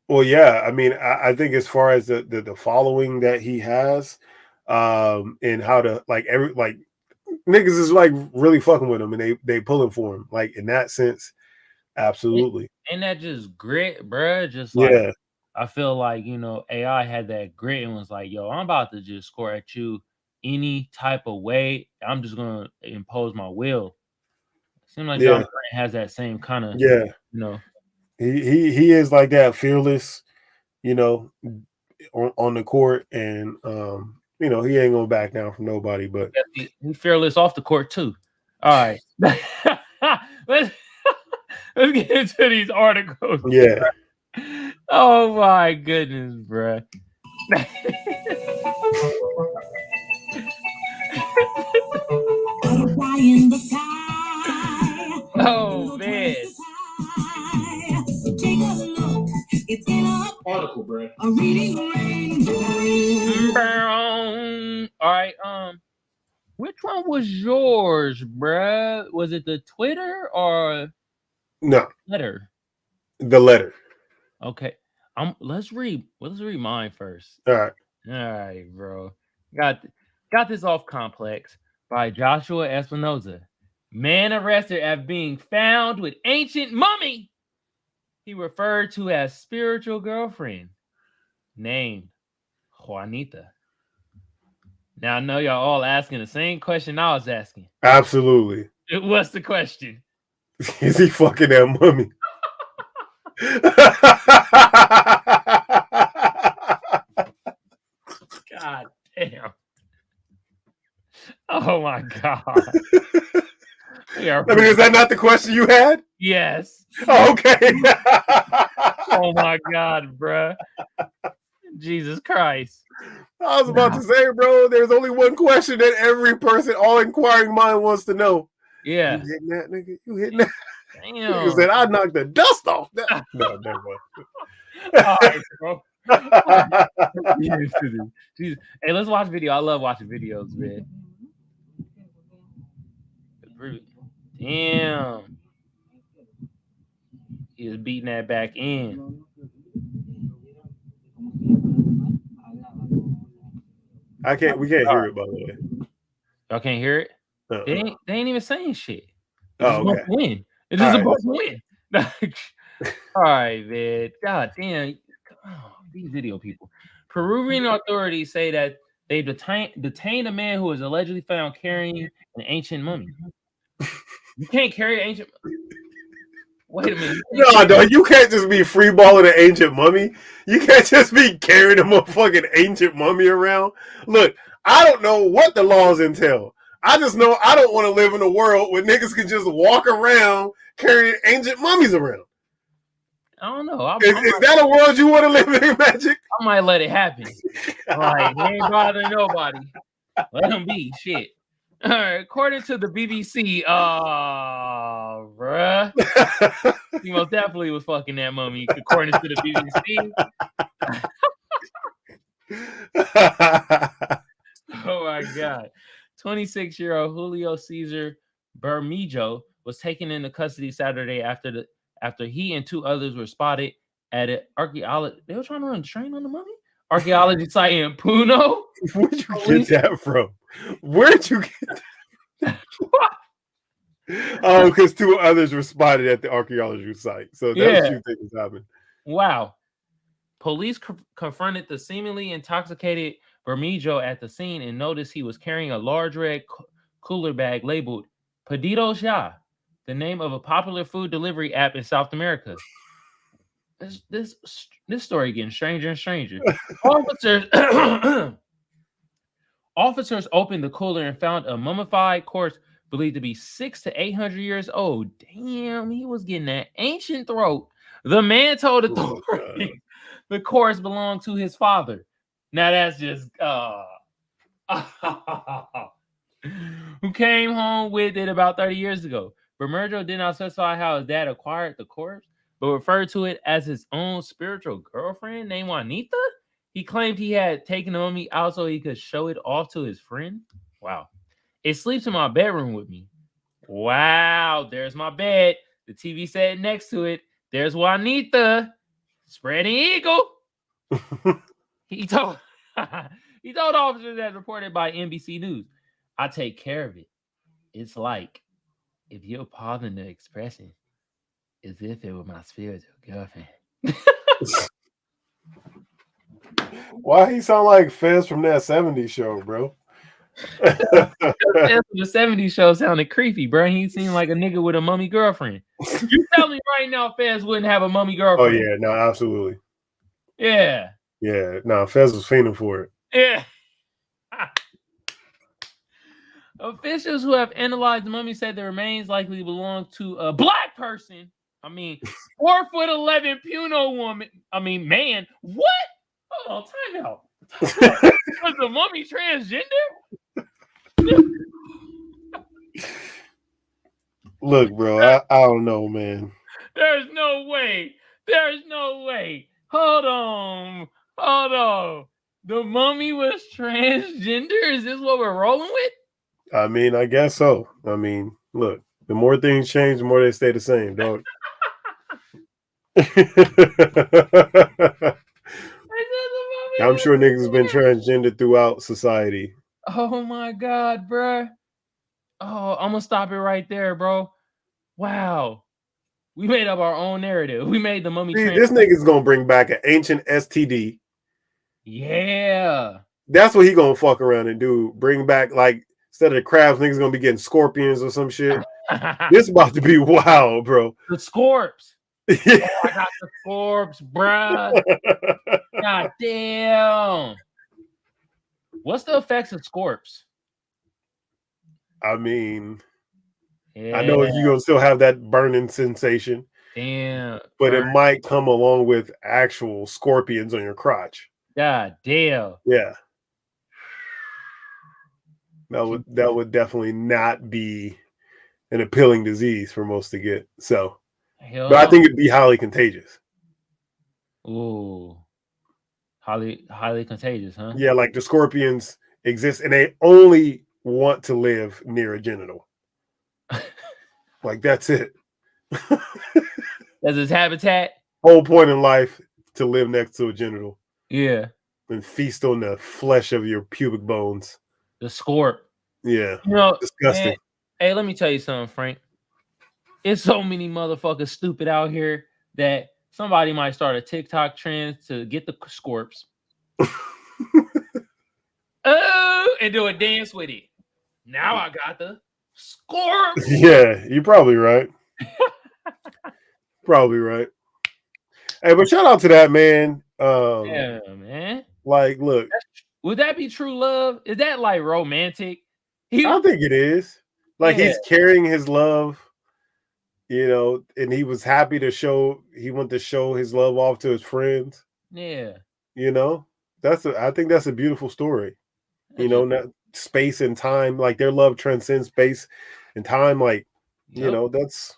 Well, yeah. I mean, I think as far as the following that he has, and how to niggas is like really fucking with him, and they pulling for him. Like in that sense, absolutely. Ain't that just grit, bruh? Just like Yeah. I feel like AI had that grit and was like, "Yo, I'm about to just score at you any type of way. I'm just gonna impose my will." Seems like John Yeah. Morant has that same kind of, Yeah. He is like that, fearless, on the court, and he ain't gonna back down from nobody. But he's fearless off the court too. All right, let's get into these articles. yeah. Oh my goodness, bro. Oh man. Article, bro. All right, which one was yours, bruh? Was it the Twitter or No, letter? The letter. Okay. Let's read mine first. All right. All right, bro. Got this off Complex by Joshua Espinoza. Man arrested after being found with ancient mummy. He referred to as spiritual girlfriend named Juanita. Now I know y'all all asking the same question I was asking. Absolutely. What's the question? Is he fucking that mummy? God damn. Oh my God. I mean, is that not the question you had? Yes. Oh, okay. Oh my God, bruh. Jesus Christ. I was about to say, bro, there's only one question that every person, all inquiring mind wants to know. Yeah. You hitting that, nigga? You hitting that? Damn. Nigga said, I knocked the dust off that. No, never mind. All right, bro. Jesus. Hey, let's watch video. I love watching videos, man. Damn. He was beating that back in. We can't hear it, by the way. Y'all can't hear it? Uh-uh. They ain't even saying shit. It's Oh, just okay. about to win. It's just about to win. All right, man. God damn. Oh, these video people. Peruvian authorities say that they detained a man who was allegedly found carrying an ancient mummy. You can't carry an ancient. Wait a minute. No, you can't just be freeballing an ancient mummy. You can't just be carrying a motherfucking ancient mummy around. Look, I don't know what the laws entail. I just know I don't want to live in a world where niggas can just walk around carrying ancient mummies around. I don't know. Is that a world you want to live in, Magic? I might let it happen. Like, he ain't bothering nobody. Let him be. Shit. All right. According to the BBC, bruh. He most definitely was fucking that mummy, according to the BBC. Oh my God. 26-year-old Julio Cesar Bermejo was taken into custody Saturday after he and two others were spotted at an archaeology. They were trying to run a train on the mummy? Archaeology site in Puno. Where'd you get that from? Where'd you get that? Oh, because two others were spotted at the archaeology site. So that's what you think is happening. Wow. Police confronted the seemingly intoxicated Bermejo at the scene and noticed he was carrying a large red cooler bag labeled Pedidos Ya, the name of a popular food delivery app in South America. This story getting stranger and stranger. Officers opened the cooler and found a mummified corpse believed to be 600 to 800 years old. Damn, he was getting that ancient throat. The man told authorities the corpse belonged to his father. Now that's just who came home with it about 30 years ago. Bermejo did not specify how his dad acquired the corpse, but referred to it as his own spiritual girlfriend named Juanita. He claimed he had taken the mummy out so he could show it off to his friend. Wow. It sleeps in my bedroom with me. Wow. There's my bed. The TV set next to it. There's Juanita. Spreading eagle. He told officers as reported by NBC News, I take care of it. It's like if you're pausing the expression as if it were my spiritual girlfriend. Why he sound like Fez from that 70s show, bro? The 70s show sounded creepy, bro. He seemed like a nigga with a mummy girlfriend. You tell me right now Fez wouldn't have a mummy girlfriend. Oh, yeah. No, absolutely. Yeah. Yeah. No, Fez was fiending for it. Yeah. Officials who have analyzed the mummy said the remains likely belong to a black person. 4'11" Puno woman. Man. What? Hold on, time out. Was the mummy transgender? Look, bro, I don't know, man. There's no way. Hold on. The mummy was transgender? Is this what we're rolling with? I guess so. Look, the more things change, the more they stay the same, dog. I'm sure niggas have been transgender throughout society. Oh my god, bruh. Oh, I'm gonna stop it right there, bro. Wow. We made up our own narrative. We made the mummy See, trans. this nigga's gonna bring back an ancient STD. Yeah. That's what he gonna fuck around and do. Bring back, like, instead of the crabs, niggas gonna be getting scorpions or some shit. This about to be wild, bro. The Scorps. Oh, I got the Scorps, bruh. God damn. What's the effects of Scorps? I mean, Yeah. I know you're gonna still have that burning sensation. Damn. But it might come along with actual scorpions on your crotch. God damn. Yeah. That would definitely not be an appealing disease for most to get. So, but I think it'd be highly contagious. Ooh. Highly contagious, huh? Yeah, like the scorpions exist and they only want to live near a genital. Like that's it. That's his habitat. Whole point in life to live next to a genital. Yeah. And feast on the flesh of your pubic bones. The Scorp. Yeah. You know, disgusting. Man, hey, let me tell you something, Frank. It's so many motherfuckers stupid out here that somebody might start a TikTok trend to get the Scorps. Oh, and do a dance with it. Now I got the Scorps. Yeah, you're probably right. Probably right. Hey, but shout out to that man. Yeah, man. Like, look. Would that be true love? Is that like romantic? I think it is. Like he's carrying his love, you know, and he was happy to he wanted to show his love off to his friends. Yeah. You know, I think that's a beautiful story. You know, not space and time, like their love transcends space and time. Like, you know, that's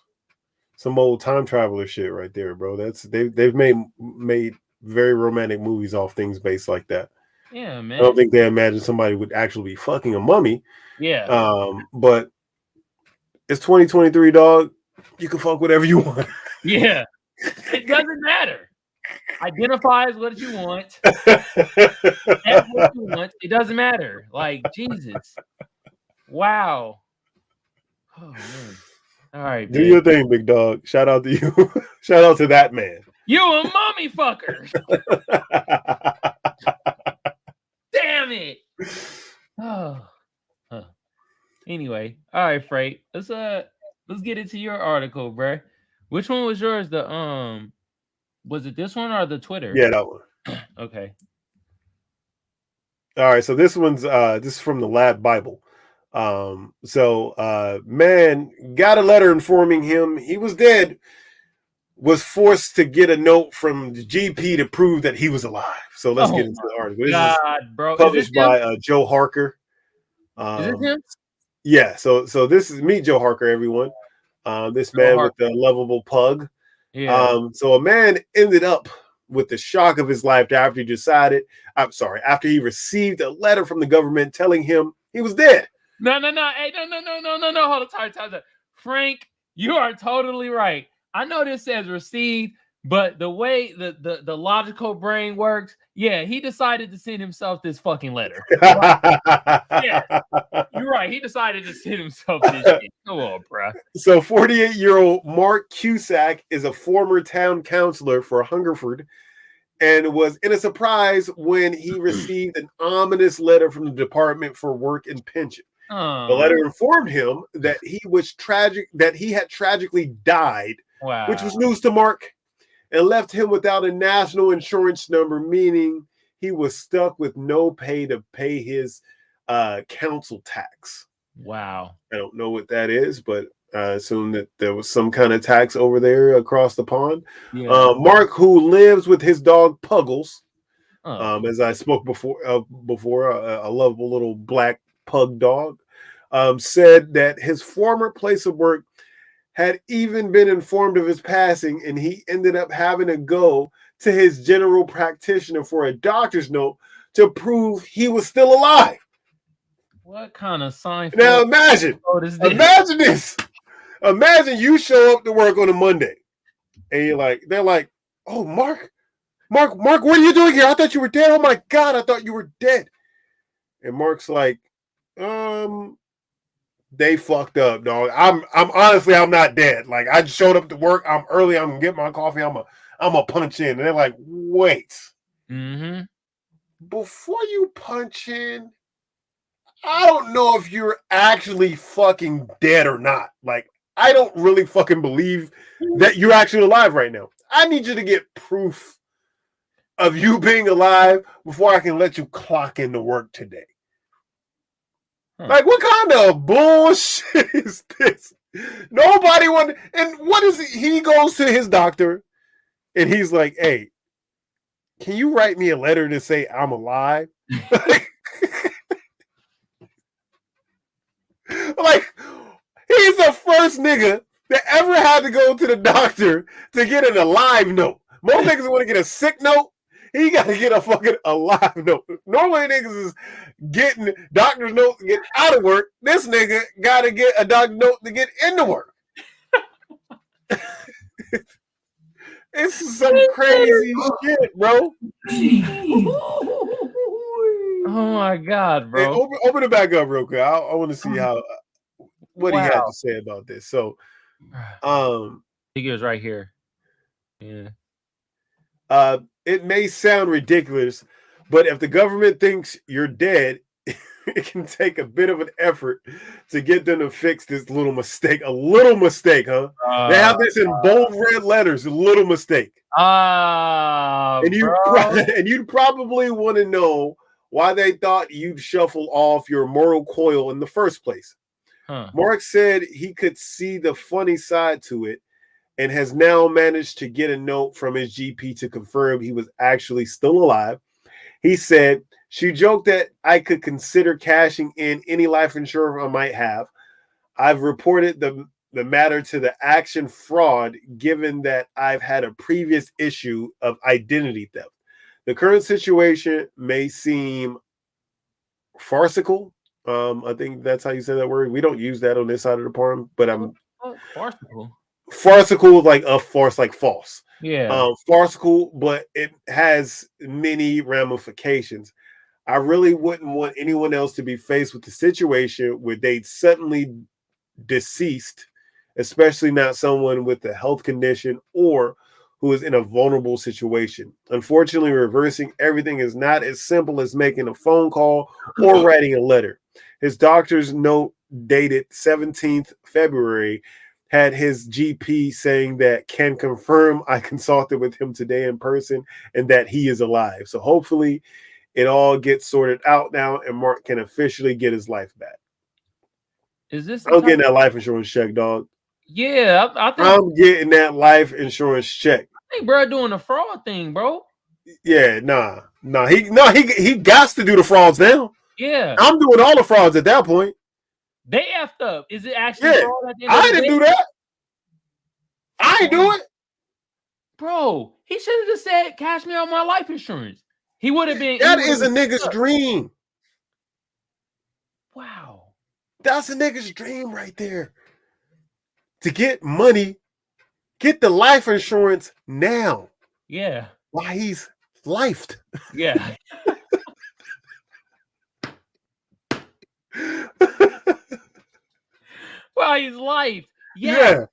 some old time traveler shit right there, bro. They've made very romantic movies off things based like that. Yeah, man. I don't think they imagine somebody would actually be fucking a mummy. Yeah. But it's 2023, dog. You can fuck whatever you want. Yeah. It doesn't matter. Identify as what you want. That's what you want. It doesn't matter. Like, Jesus. Wow. Oh, man. All right. Do your thing, big dog. Shout out to you. Shout out to that man. You a mummy fucker. Damn it. Oh. Huh. Anyway, all right, Frank. Let's get into your article, bruh. Which one was yours? Was it this one or the Twitter? Yeah, that one. Okay. All right, so this one's this is from the Lab Bible. Man got a letter informing him he was dead, was forced to get a note from the GP to prove that he was alive. So let's get into the article. This is bro. Published by Joe Harker. Is it him? Yeah, so this is meet Joe Harker, everyone. This man with the lovable pug. Yeah. So a man ended up with the shock of his life after he received a letter from the government telling him he was dead. No. Hey, no. Hold on. Time. Frank, you are totally right. I know this says received, but the way the logical brain works, yeah, he decided to send himself this fucking letter. Yeah, you're right. He decided to send himself this shit. Come on, bro. So 48-year-old Mark Cusack is a former town councilor for Hungerford and was in a surprise when he received an ominous letter from the Department for Work and Pension. The letter informed him that he had tragically died, which was news to Mark, and left him without a national insurance number, meaning he was stuck with no pay to pay his council tax. Wow. I don't know what that is, but I assume that there was some kind of tax over there across the pond. Yeah. Mark, who lives with his dog Puggles, as I spoke before, a lovable little black pug dog, said that his former place of work had even been informed of his passing, and he ended up having to go to his general practitioner for a doctor's note to prove he was still alive. What kind of sign? Now imagine this. Imagine you show up to work on a Monday. And they're like, oh, Mark, what are you doing here? I thought you were dead. Oh my God, I thought you were dead. And Mark's like, they fucked up, dog. I'm honestly, I'm not dead. Like, I showed up to work. I'm early. I'm gonna get my coffee. I'm a punch in. And they're like, wait. Mm-hmm. Before you punch in, I don't know if you're actually fucking dead or not. Like, I don't really fucking believe that you're actually alive right now. I need you to get proof of you being alive before I can let you clock into work today. Like, what kind of bullshit is this? Nobody want. And what is it? He goes to his doctor and he's like, hey, can you write me a letter to say I'm alive? Like, he's the first nigga that ever had to go to the doctor to get an alive note. Most niggas want to get a sick note. He got to get a fucking alive note. Normally niggas is getting doctor's note to get out of work. This nigga got to get a doctor note to get into work. It's some crazy shit, bro. Oh my God, bro. Hey, open it back up real quick. I want to see what he had to say about this. So, figures right here. Yeah. It may sound ridiculous, but if the government thinks you're dead, it can take a bit of an effort to get them to fix this little mistake. A little mistake, huh? They have this in bold red letters. A little mistake. And you'd probably want to know why they thought you'd shuffle off your mortal coil in the first place. Mark said he could see the funny side to it and has now managed to get a note from his GP to confirm he was actually still alive. He said, she joked that I could consider cashing in any life insurance I might have. I've reported the matter to the Action Fraud, given that I've had a previous issue of identity theft. The current situation may seem farcical. I think that's how you say that word. We don't use that on this side of the farm, but I'm farcical. Farcical, like a farce, like false. Yeah. Farcical, but it has many ramifications. I really wouldn't want anyone else to be faced with the situation where they'd suddenly deceased, especially not someone with a health condition or who is in a vulnerable situation. Unfortunately, reversing everything is not as simple as making a phone call or writing a letter. His doctor's note dated 17th February had his GP saying that can confirm I consulted with him today in person and that he is alive. So hopefully it all gets sorted out now and Mark can officially get his life back. Is this? I'm getting that life insurance check, dog. Yeah, I think I'm getting that life insurance check. I think bro doing the fraud thing, bro. Yeah, nah. He got to do the frauds now. Yeah, I'm doing all the frauds at that point. They effed up. Is it actually fraud at the end I of the didn't day? do that. I ain't do it. Bro, he should have just said, cash me out my life insurance. He would have been. That is a nigga's dream. Wow. That's a nigga's dream right there. To get money, get the life insurance now. Yeah. While he's lifed. Yeah. While he's life. Yeah.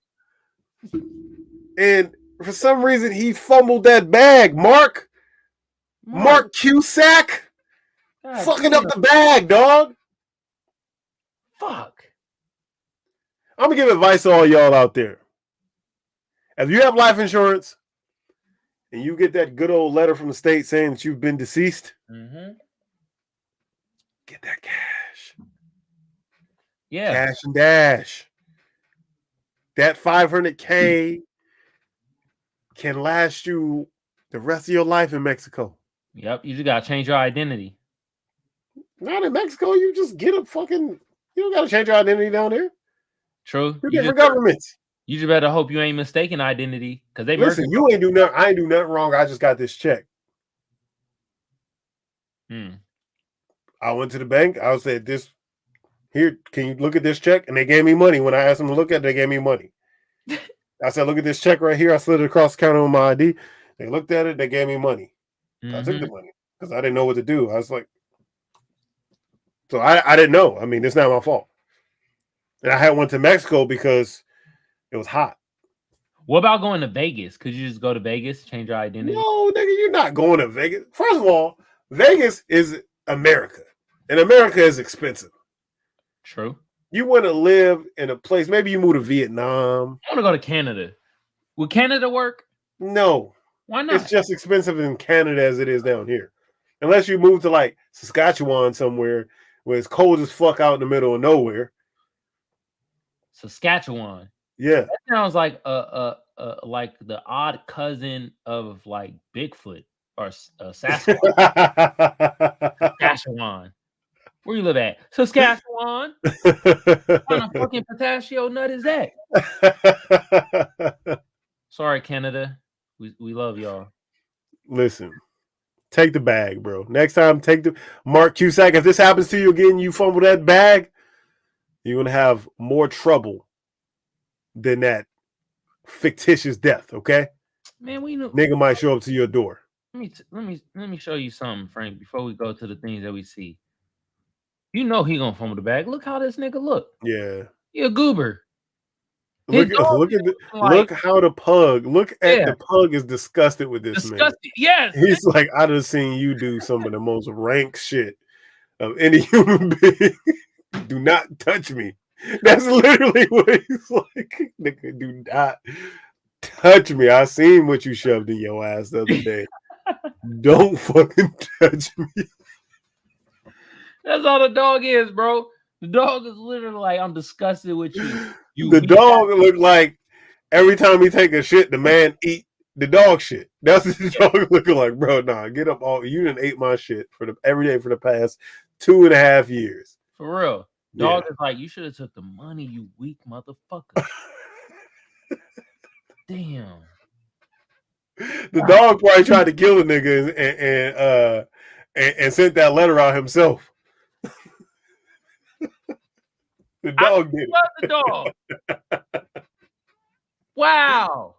And for some reason, he fumbled that bag, Mark Cusack. Fucking up the bag, dog. Fuck. I'm gonna give advice to all y'all out there. If you have life insurance and you get that good old letter from the state saying that you've been deceased, get that cash. Yeah. Cash and dash. That $500K can last you the rest of your life in Mexico. Yep. You just gotta change your identity. Not in Mexico. You just get a fucking. You don't gotta change your identity down there. True. They're different governments. You just better hope you ain't mistaken identity, because they listen. You ain't do nothing. I ain't do nothing wrong. I just got this check. I went to the bank. I said, "This here. Can you look at this check?" And they gave me money. When I asked them to look at it, they gave me money. I said, look at this check right here. I slid it across the counter on my ID. They looked at it. They gave me money. I took the money because I didn't know what to do. I was like, so I didn't know. I mean, it's not my fault. And I had went to Mexico because it was hot. What about going to Vegas? Could you just go to Vegas, change your identity? No, nigga, you're not going to Vegas. First of all, Vegas is America, and America is expensive. True. You want to live in a place, maybe you move to Vietnam. I want to go to Canada. Would Canada work? No. Why not? It's just expensive in Canada as it is down here. Unless you move to like Saskatchewan somewhere where it's cold as fuck out in the middle of nowhere. Saskatchewan. Yeah. That sounds like like the odd cousin of like Bigfoot or Sasquatch. Saskatchewan. Where you live at? Saskatchewan. What kind of fucking pistachio nut is that? Sorry, Canada. We love y'all. Listen, take the bag, bro. Next time, take the Mark Cusack. If this happens to you again, you fumble that bag, you're gonna have more trouble than that fictitious death. Okay, man, we know nigga might show up to your door. Let me show you something, Frank. Before we go to the things that we see, you know he gonna fumble the bag. Look how this nigga look. Yeah, he a goober. Look how the pug. Look at the pug is disgusted with this man. Yes, he's like, I done seen you do some of the most rank shit of any human being. Do not touch me. That's literally what he's like. Nigga, do not touch me. I seen what you shoved in your ass the other day. Don't fucking touch me. That's all the dog is, bro. The dog is literally like, I'm disgusted with you. The dog look like every time he take a shit, the man eat the dog shit. That's what the dog looking like, bro. Nah, get up all. You done ate my shit every day for the past 2.5 years. For real. Dog is like, you should have took the money, you weak motherfucker. Damn. The dog probably tried to kill a nigga and sent that letter out himself. The dog did it. The dog. Wow.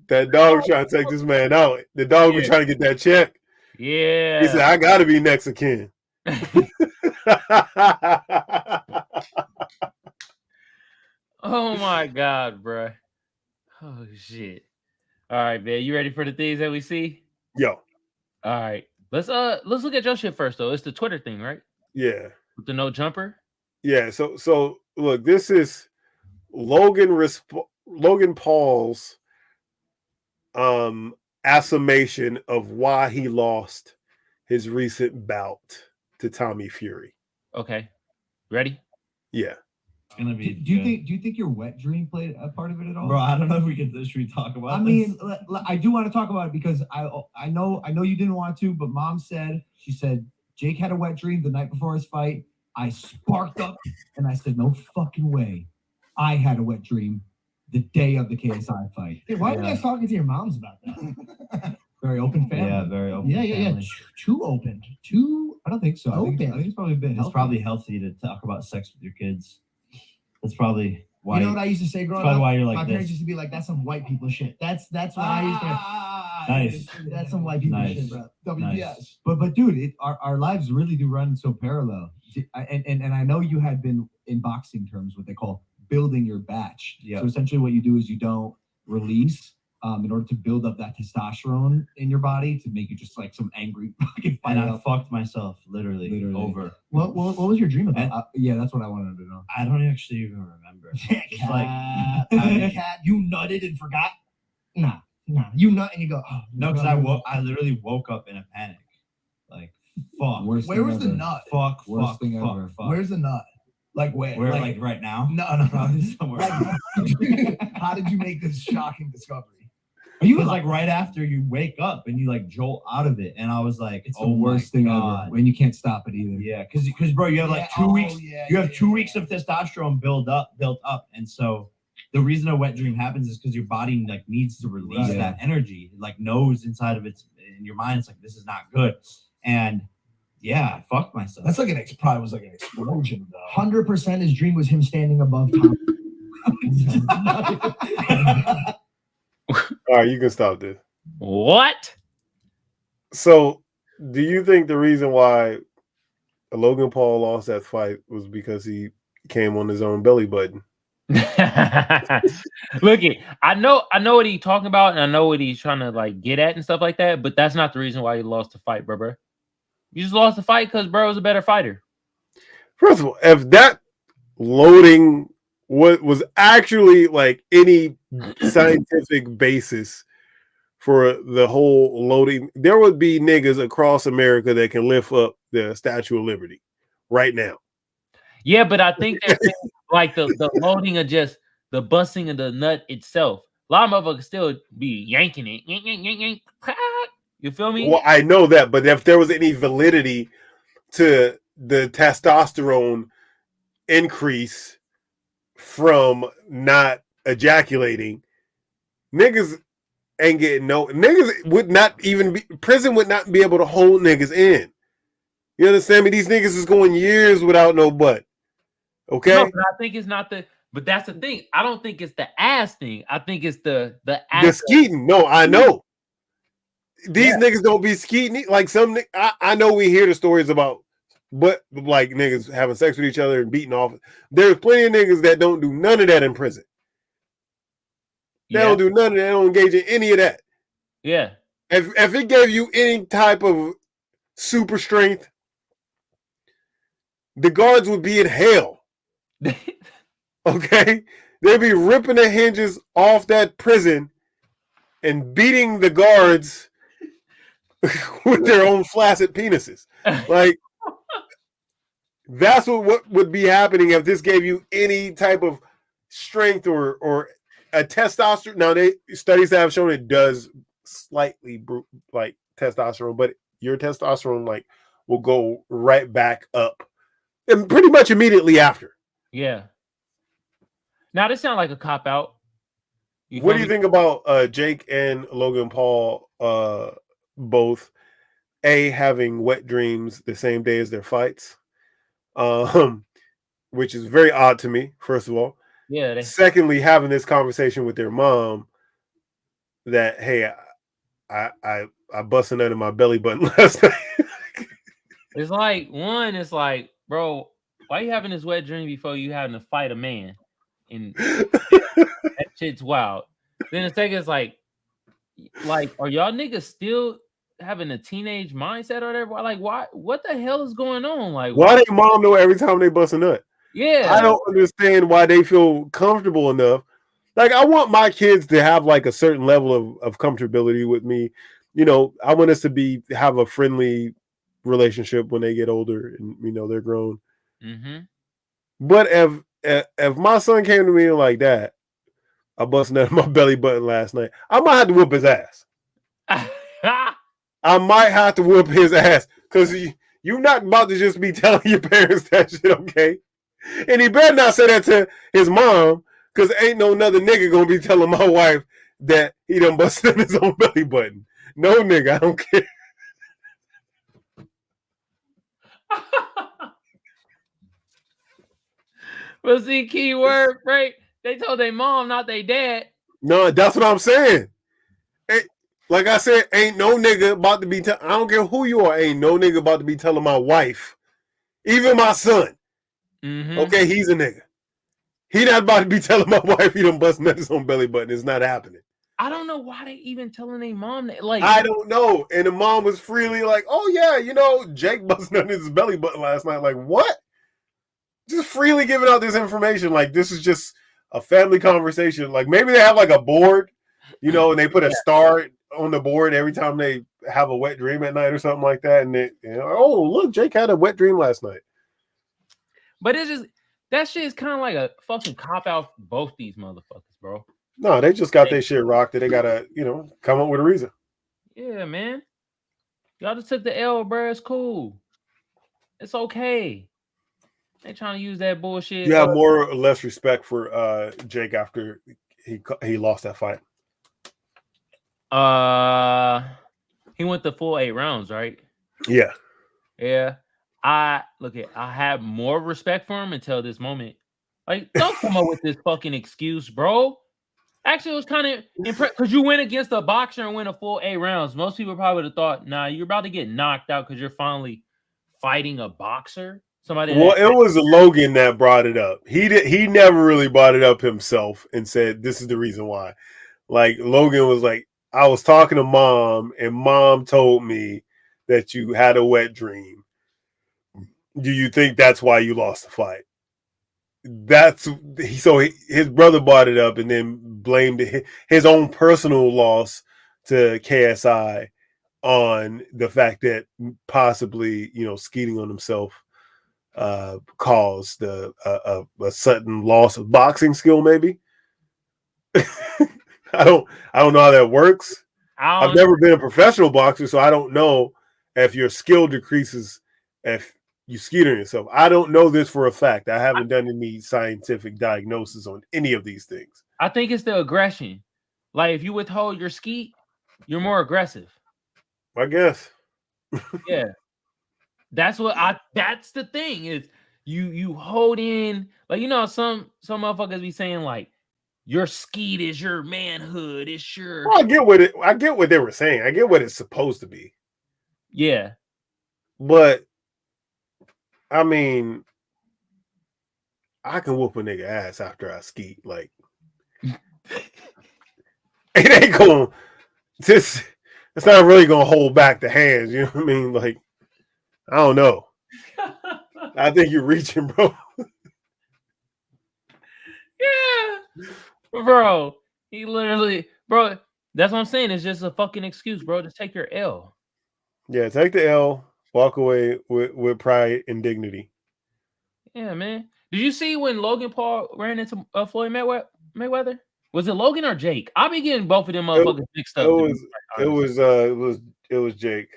That dog trying to take this man out. The dog was trying to get that check. Yeah. He said, I gotta be next of kin. Oh my God, bro. Oh shit. All right, man. You ready for the things that we see? Yo. All right. Let's look at your shit first though. It's the Twitter thing, right? Yeah. With the no jumper? Yeah, so look, this is Logan Paul's affirmation of why he lost his recent bout to Tommy Fury. Okay. Ready? Yeah. It's gonna be. Do you think your wet dream played a part of it at all, bro? I don't know if we can literally talk about. I mean, I do want to talk about it because I know you didn't want to, but Mom said Jake had a wet dream the night before his fight. I sparked up and I said, no fucking way. I had a wet dream the day of the KSI fight. Hey, why are you guys talking to your moms about that? Very open family. Yeah, very open. Yeah. Too open. I don't think so. I think it's probably been. It's probably healthy to talk about sex with your kids. That's probably why. You know what I used to say growing up? Why you're like my parents this. used to be like, "That's some white people shit." That's what I used to. Nice. That's some white people shit, bro. WBS. Nice. But dude, our lives really do run so parallel. And I know you had been in boxing terms what they call building your batch. Yeah. So essentially what you do is you don't release in order to build up that testosterone in your body to make you just like some angry fucking fight. And I fucked myself literally over. What was your dream about? Yeah, that's what I wanted to know. I don't actually even remember. It's like cat, you nutted and forgot. Nah, you nut and you go. Oh, no, because I literally woke up in a panic. Like, fuck. Where was the nut? Fuck. Where's the nut? Like where? Where? Like right now? No. Somewhere. How did you make this shocking discovery? It was like right after you wake up and you like jolt out of it, and I was like, "It's the worst thing ever." When you can't stop it either. Yeah, because bro, you have like 2 weeks. You have 2 weeks of testosterone built up, and so the reason a wet dream happens is because your body like needs to release that energy. It, like knows inside of its in your mind, it's like this is not good, and yeah, I fucked myself. That's like probably was like an explosion though. 100% his dream was him standing above Tom. All right, you can stop this. What? So, do you think the reason why Logan Paul lost that fight was because he came on his own belly button? Look, I know what he's talking about, and I know what he's trying to like get at and stuff like that. But that's not the reason why he lost the fight, bro. You just lost the fight because bro was a better fighter. First of all, if that loading was actually like any scientific basis for the whole loading, there would be niggas across America that can lift up the Statue of Liberty right now. Yeah, but I think they're saying, like the loading of just the busting of the nut itself. A lot of motherfuckers still be yanking it. Yank, yank, yank, yank. You feel me? Well, I know that, but if there was any validity to the testosterone increase from not ejaculating, niggas ain't getting no. Niggas would not even be, prison would not be able to hold niggas in. You understand me? These niggas is going years without no butt. Okay? No, but I think it's not the. But that's the thing. I don't think it's the ass thing. I think it's the skeeting. No, I know. These niggas don't be skeeting. Like some, I know we hear the stories about, but like niggas having sex with each other and beating off. There's plenty of niggas that don't do none of that in prison. They don't do none of that. They don't engage in any of that. Yeah. If it gave you any type of super strength, the guards would be in hell. Okay? They'd be ripping the hinges off that prison and beating the guards with their own flaccid penises. Like, that's what would be happening if this gave you any type of strength or a testosterone. Now, studies have shown it does slightly like testosterone, but your testosterone like will go right back up and pretty much immediately after. Yeah. Now, this sounds like a cop out. What do you think about Jake and Logan Paul both having wet dreams the same day as their fights? Which is very odd to me, first of all. Yeah. Secondly, having this conversation with their mom that, hey, I busted out of my belly button last night. It's like, one, it's like, bro, why you having this wet dream before you having to fight a man? And that shit's wild. Then the second is like, are y'all niggas still having a teenage mindset or whatever? Like, why? What the hell is going on? Like, why they mom know every time they bust a nut? Yeah, I don't understand why they feel comfortable enough. Like, I want my kids to have like a certain level of comfortability with me. You know, I want us to have a friendly relationship when they get older and they're grown. Mm-hmm. But if my son came to me like that, I busted out my belly button last night, I might have to whoop his ass. I might have to whoop his ass because you're not about to just be telling your parents that shit, okay? And he better not say that to his mom because ain't no another nigga gonna be telling my wife that he done busted his own belly button. No nigga, I don't care. Well, see, key word, right? They told their mom, not their dad. No, that's what I'm saying. Like I said, ain't no nigga about to be I don't care who you are, ain't no nigga about to be telling my wife, even my son. Mm-hmm. Okay, he's a nigga. He not about to be telling my wife he done bust nuts on belly button. It's not happening. I don't know why they even telling their mom that. Like, I don't know. And the mom was freely like, oh yeah, Jake busted on his belly button last night. Like, what? Just freely giving out this information. Like, this is just a family conversation. Like, maybe they have like a board, and they put a star on the board every time they have a wet dream at night or something like that. And oh, look, Jake had a wet dream last night. But it's just, that shit is kind of like a fucking cop out for both these motherfuckers, bro. No, they just got their shit rocked. They gotta, come up with a reason. Yeah, man. Y'all just took the L, bro. It's cool. It's okay. They trying to use that bullshit. You have more or less respect for Jake after he lost that fight. He went the full 8 rounds, right? Yeah. Yeah. I have more respect for him until this moment. Like, don't come up with this fucking excuse, bro. Actually, it was kind of impressive because you went against a boxer and went a full 8 rounds. Most people probably would have thought, nah, you're about to get knocked out because you're finally fighting a boxer. Somebody Well, that it was Logan that brought it up. He never really brought it up himself and said this is the reason why. Like Logan was like, I was talking to mom, and mom told me that you had a wet dream. Do you think that's why you lost the fight? His brother brought it up and then blamed his own personal loss to KSI on the fact that possibly skeeting on himself caused a sudden loss of boxing skill. Maybe I don't know how that works. I've never been a professional boxer, so I don't know if your skill decreases if you skeet on yourself. I don't know this for a fact. I haven't done any scientific diagnosis on any of these things. I think it's the aggression. Like if you withhold your skeet, you're more aggressive. I guess. Yeah. That's the thing is you hold in, like some motherfuckers be saying like your skeet is your manhood, it's your I get what they were saying. I get what it's supposed to be. Yeah. But I mean, I can whoop a nigga ass after I skeet. Like it ain't going it's not really gonna hold back the hands, you know what I mean? Like, I don't know. I think you're reaching, bro. Yeah. Bro, he literally, bro, that's what I'm saying. It's just a fucking excuse, bro. Just take your L. Yeah, take the L, walk away with pride and dignity. Yeah, man. Did you see when Logan Paul ran into Floyd Mayweather? Was it Logan or Jake? I'll be getting both of them motherfuckers mixed up. It was Jake.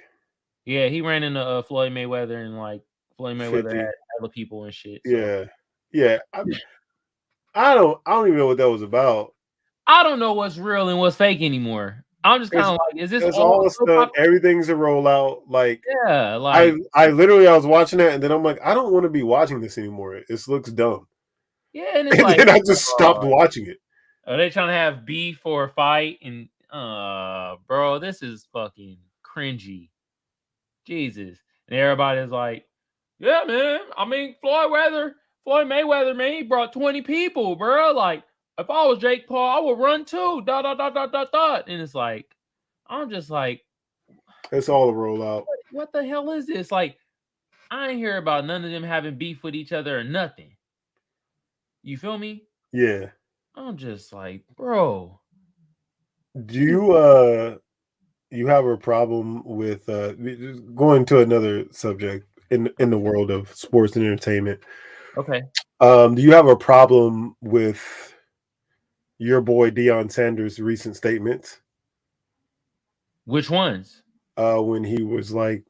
Yeah, he ran into Floyd Mayweather and like Floyd Mayweather 50. Had other people and shit. So. Yeah. I don't even know what that was about. I don't know what's real and what's fake anymore. I'm just kind of like, is this all stuff? Everything's a rollout. Like, yeah, like I literally was watching that and then I'm like, I don't want to be watching this anymore. This looks dumb. Yeah, and it's like, then I just stopped watching it. Are they trying to have beef for a fight? And bro, this is fucking cringy. Jesus. And everybody's like, yeah, man. I mean, Floyd Mayweather, man, he brought 20 people, bro. Like, if I was Jake Paul, I would run too. And it's like, I'm just like, it's all a rollout. What the hell is this? Like, I ain't hear about none of them having beef with each other or nothing. You feel me? Yeah. I'm just like, bro. Do you have a problem with going to another subject in the world of sports and entertainment? Okay. Do you have a problem with your boy Deion Sanders' recent statements? Which ones? When he was like,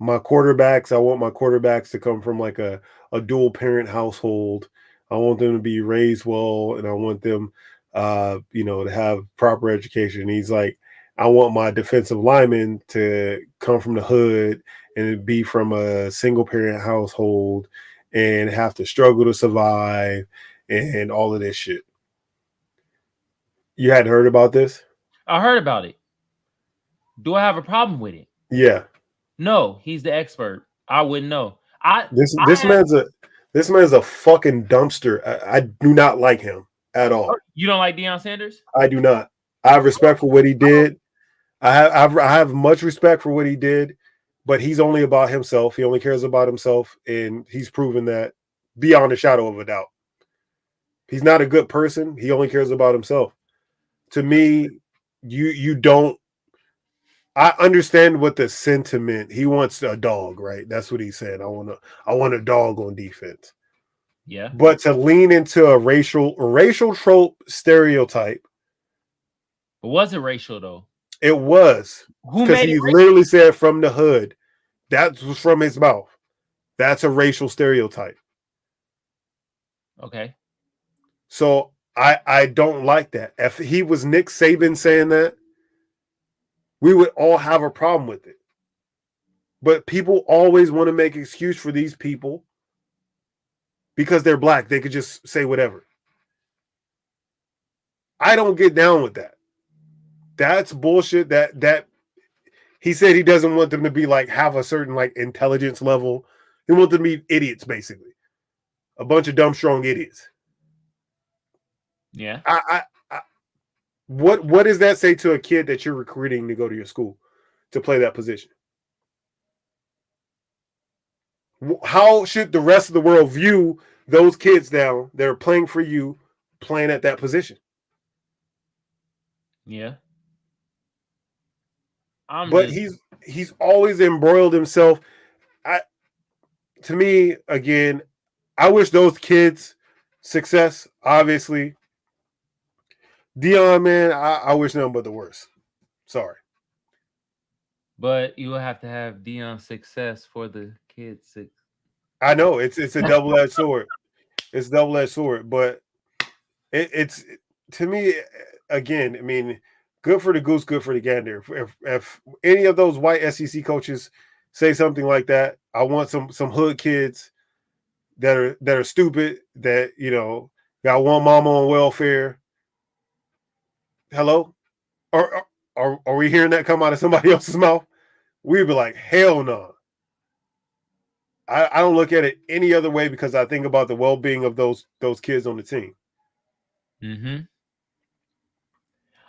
I want my quarterbacks to come from like a dual parent household. I want them to be raised well, and I want them, to have proper education. And he's like, I want my defensive linemen to come from the hood and be from a single parent household and have to struggle to survive and all of this shit. You hadn't heard about this? I heard about it. Do I have a problem with it? Yeah. No, he's the expert. I wouldn't know. This man's a fucking dumpster. I do not like him at all. You don't like Deion Sanders? I do not. I have respect for what he did. I have much respect for what he did, but he's only about himself. He only cares about himself, and he's proven that beyond a shadow of a doubt. He's not a good person. He only cares about himself. To me, you don't. I understand what the sentiment. He wants a dog, right? That's what he said. I want a dog on defense. Yeah. But to lean into a racial trope stereotype. But was it racial though? It was. Because he literally said from the hood. That was from his mouth. That's a racial stereotype. Okay. So I don't like that. If he was Nick Saban saying that, we would all have a problem with it. But people always want to make an excuse for these people because they're black. They could just say whatever. I don't get down with that. That's bullshit. That he said he doesn't want them to be like have a certain like intelligence level. He wants them to be idiots, basically. A bunch of dumb, strong idiots. Yeah. What does that say to a kid that you're recruiting to go to your school to play that position? How should the rest of the world view those kids now that are playing for you, playing at that position? Yeah. But he's always embroiled himself. To me, again, I wish those kids success. Obviously, Deion, man, I wish nothing but the worst. Sorry. But you will have to have Deion success for the kids. I know it's a double-edged sword. It's a double-edged sword, but it's to me, again, I mean, good for the goose, good for the gander. If any of those white SEC coaches say something like that, I want some hood kids that are stupid, that, you know, got one mama on welfare. Hello? Are we hearing that come out of somebody else's mouth? We'd be like, hell no. I don't look at it any other way, because I think about the well-being of those kids on the team. Mm-hmm.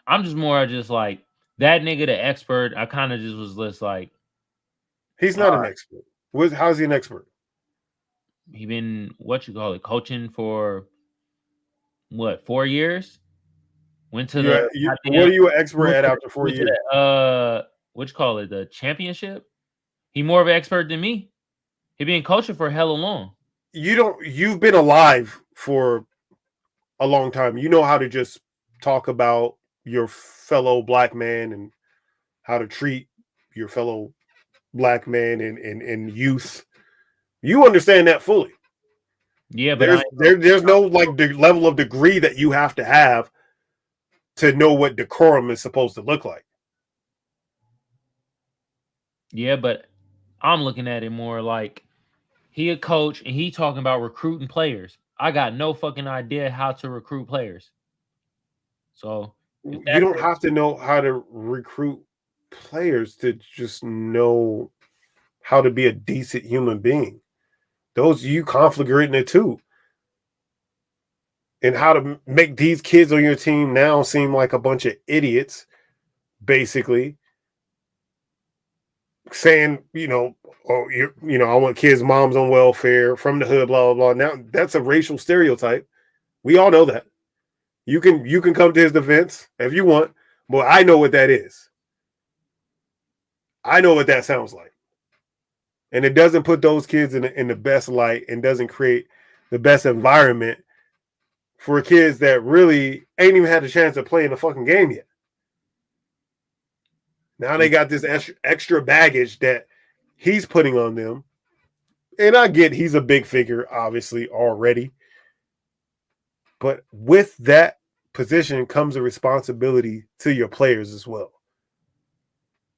I'm just more just like that nigga, the expert. I kind of just was like, he's not an expert. How's he an expert? He been coaching for what, 4 years? Went to what are you an expert at after 4 years? The championship. He more of an expert than me. He been coaching for hella long. You've been alive for a long time. You know how to just talk about your fellow black man and how to treat your fellow black man and youth. You understand that fully. Yeah, but there's no like the level of degree that you have to know what decorum is supposed to look like. Yeah, but I'm looking at it more like he a coach and he talking about recruiting players. I got no fucking idea how to recruit players. So you don't have to know how to recruit players to just know how to be a decent human being. Those you conflagrating it too. And how to make these kids on your team now seem like a bunch of idiots, basically. Saying, you know, I want kids' moms on welfare, from the hood, blah, blah, blah. Now, that's a racial stereotype. We all know that. You can come to his defense if you want, but I know what that is. I know what that sounds like. And it doesn't put those kids in the best light, and doesn't create the best environment for kids that really ain't even had a chance to play in the fucking game yet. Now they got this extra baggage that he's putting on them. And I get he's a big figure, obviously, already. But with that position comes a responsibility to your players as well.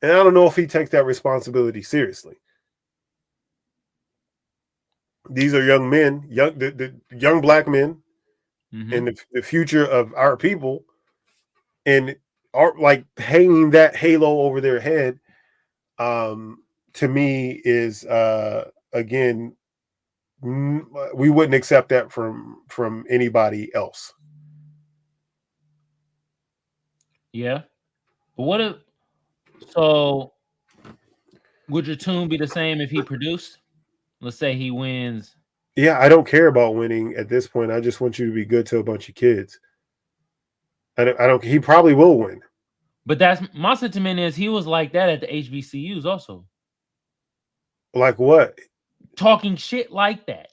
And I don't know if he takes that responsibility seriously. These are young men, the young black men, and the future of our people, and are like hanging that halo over their head. To me is again, we wouldn't accept that from anybody else. Yeah, but so would your tune be the same if he produced? Let's say he wins. Yeah, I don't care about winning at this point. I just want you to be good to a bunch of kids. I don't. He probably will win. But that's my sentiment. Is he was like that at the HBCUs also? Like what? Talking shit like that.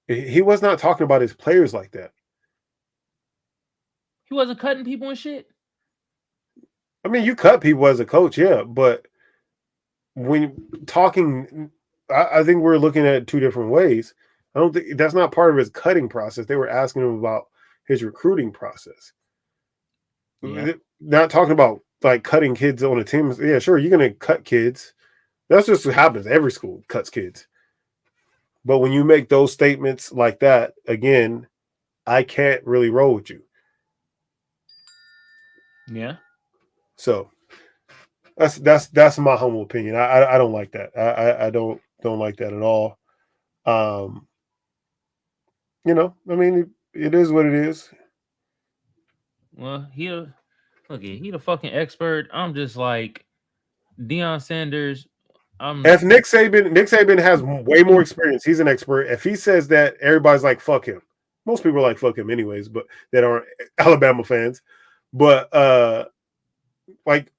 He was not talking about his players like that. He wasn't cutting people and shit. I mean, you cut people as a coach, yeah, but when talking, I think we're looking at it two different ways. I don't think that's not part of his cutting process. They were asking him about his recruiting process. Yeah. Not talking about like cutting kids on a team. Yeah, sure, you're gonna cut kids. That's just what happens. Every school cuts kids. But when you make those statements like that, again, I can't really roll with you. Yeah. So that's my humble opinion. I don't like that. I don't like that at all. You know, I mean, it is what it is. Well, he the fucking expert. I'm just like Deion Sanders. If Nick Saban has way more experience. He's an expert. If he says that, everybody's like, fuck him. Most people are like, fuck him anyways, but that aren't Alabama fans. But like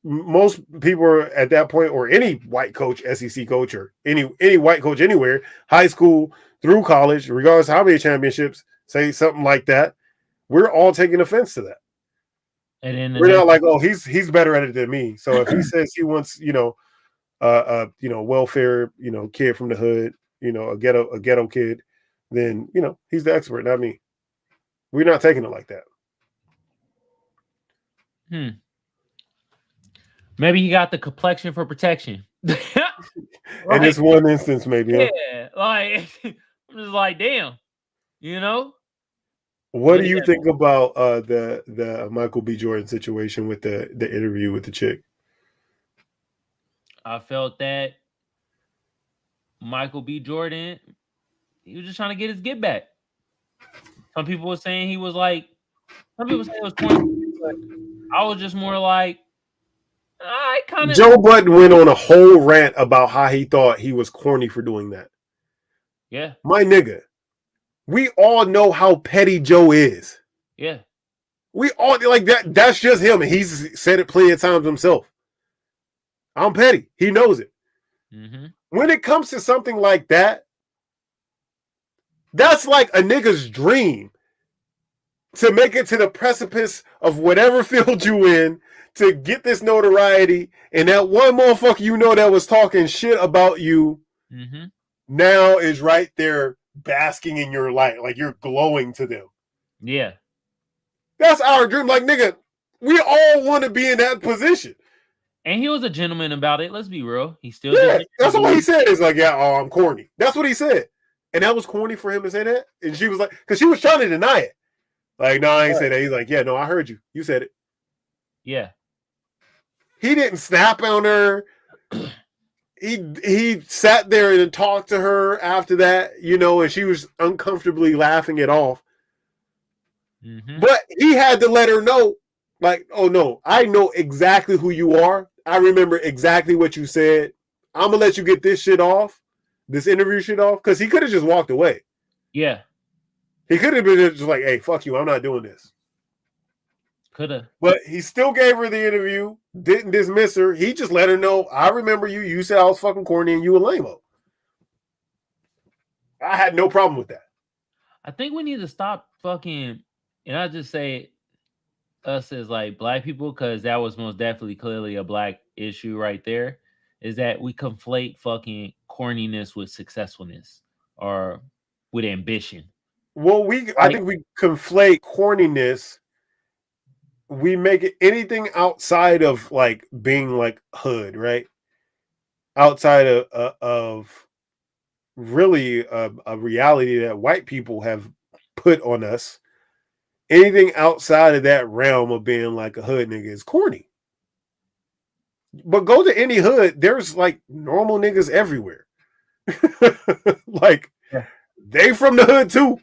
most people are at that point, or any white coach, SEC coach, or any white coach anywhere, high school through college, regardless of how many championships, say something like that, we're all taking offense to that. and then We're not like, oh, he's better at it than me. So if he says he wants, welfare, kid from the hood, a ghetto kid, then he's the expert, not me. We're not taking it like that. Maybe he got the complexion for protection. In this one instance, maybe. Yeah, like I'm just like, damn, What do you think about the Michael B. Jordan situation with the interview with the chick? I felt that Michael B. Jordan, he was just trying to get his get back. Some people were saying he was like, some people say it was 20, but I was just more like, I kind of. Joe Budden went on a whole rant about how he thought he was corny for doing that. Yeah. My nigga, we all know how petty Joe is. Yeah. We all like that. That's just him. And he's said it plenty of times himself. I'm petty. He knows it. Mm-hmm. When it comes to something like that, that's like a nigga's dream to make it to the precipice of whatever field you in, to get this notoriety, and that one motherfucker that was talking shit about you now is right there basking in your light, like you're glowing to them. Yeah. That's our dream. Like, nigga, we all want to be in that position. And he was a gentleman about it. Let's be real. He still did. That's what he said. Is like, yeah, I'm corny. That's what he said. And that was corny for him to say that. And she was like, because she was trying to deny it. Like, no, I ain't say that. He's like, yeah, no, I heard you. You said it. Yeah. He didn't snap on her. He sat there and talked to her after that, and she was uncomfortably laughing it off. Mm-hmm. But he had to let her know, like, oh, no, I know exactly who you are. I remember exactly what you said. I'm going to let you get this shit off, this interview shit off, because he could have just walked away. Yeah. He could have been just like, hey, fuck you, I'm not doing this. Could have. But he still gave her the interview, didn't dismiss her. He just let her know, I remember you. You said I was fucking corny and you a lame-o. I had no problem with that. I think we need to stop fucking, and I just say us as like black people, because that was most definitely clearly a black issue right there, is that we conflate fucking corniness with successfulness or with ambition. Well, I think we conflate corniness. We make it anything outside of like being like hood, right? Outside of really a reality that white people have put on us. Anything outside of that realm of being like a hood nigga is corny. But go to any hood, there's like normal niggas everywhere. Like, they from the hood too.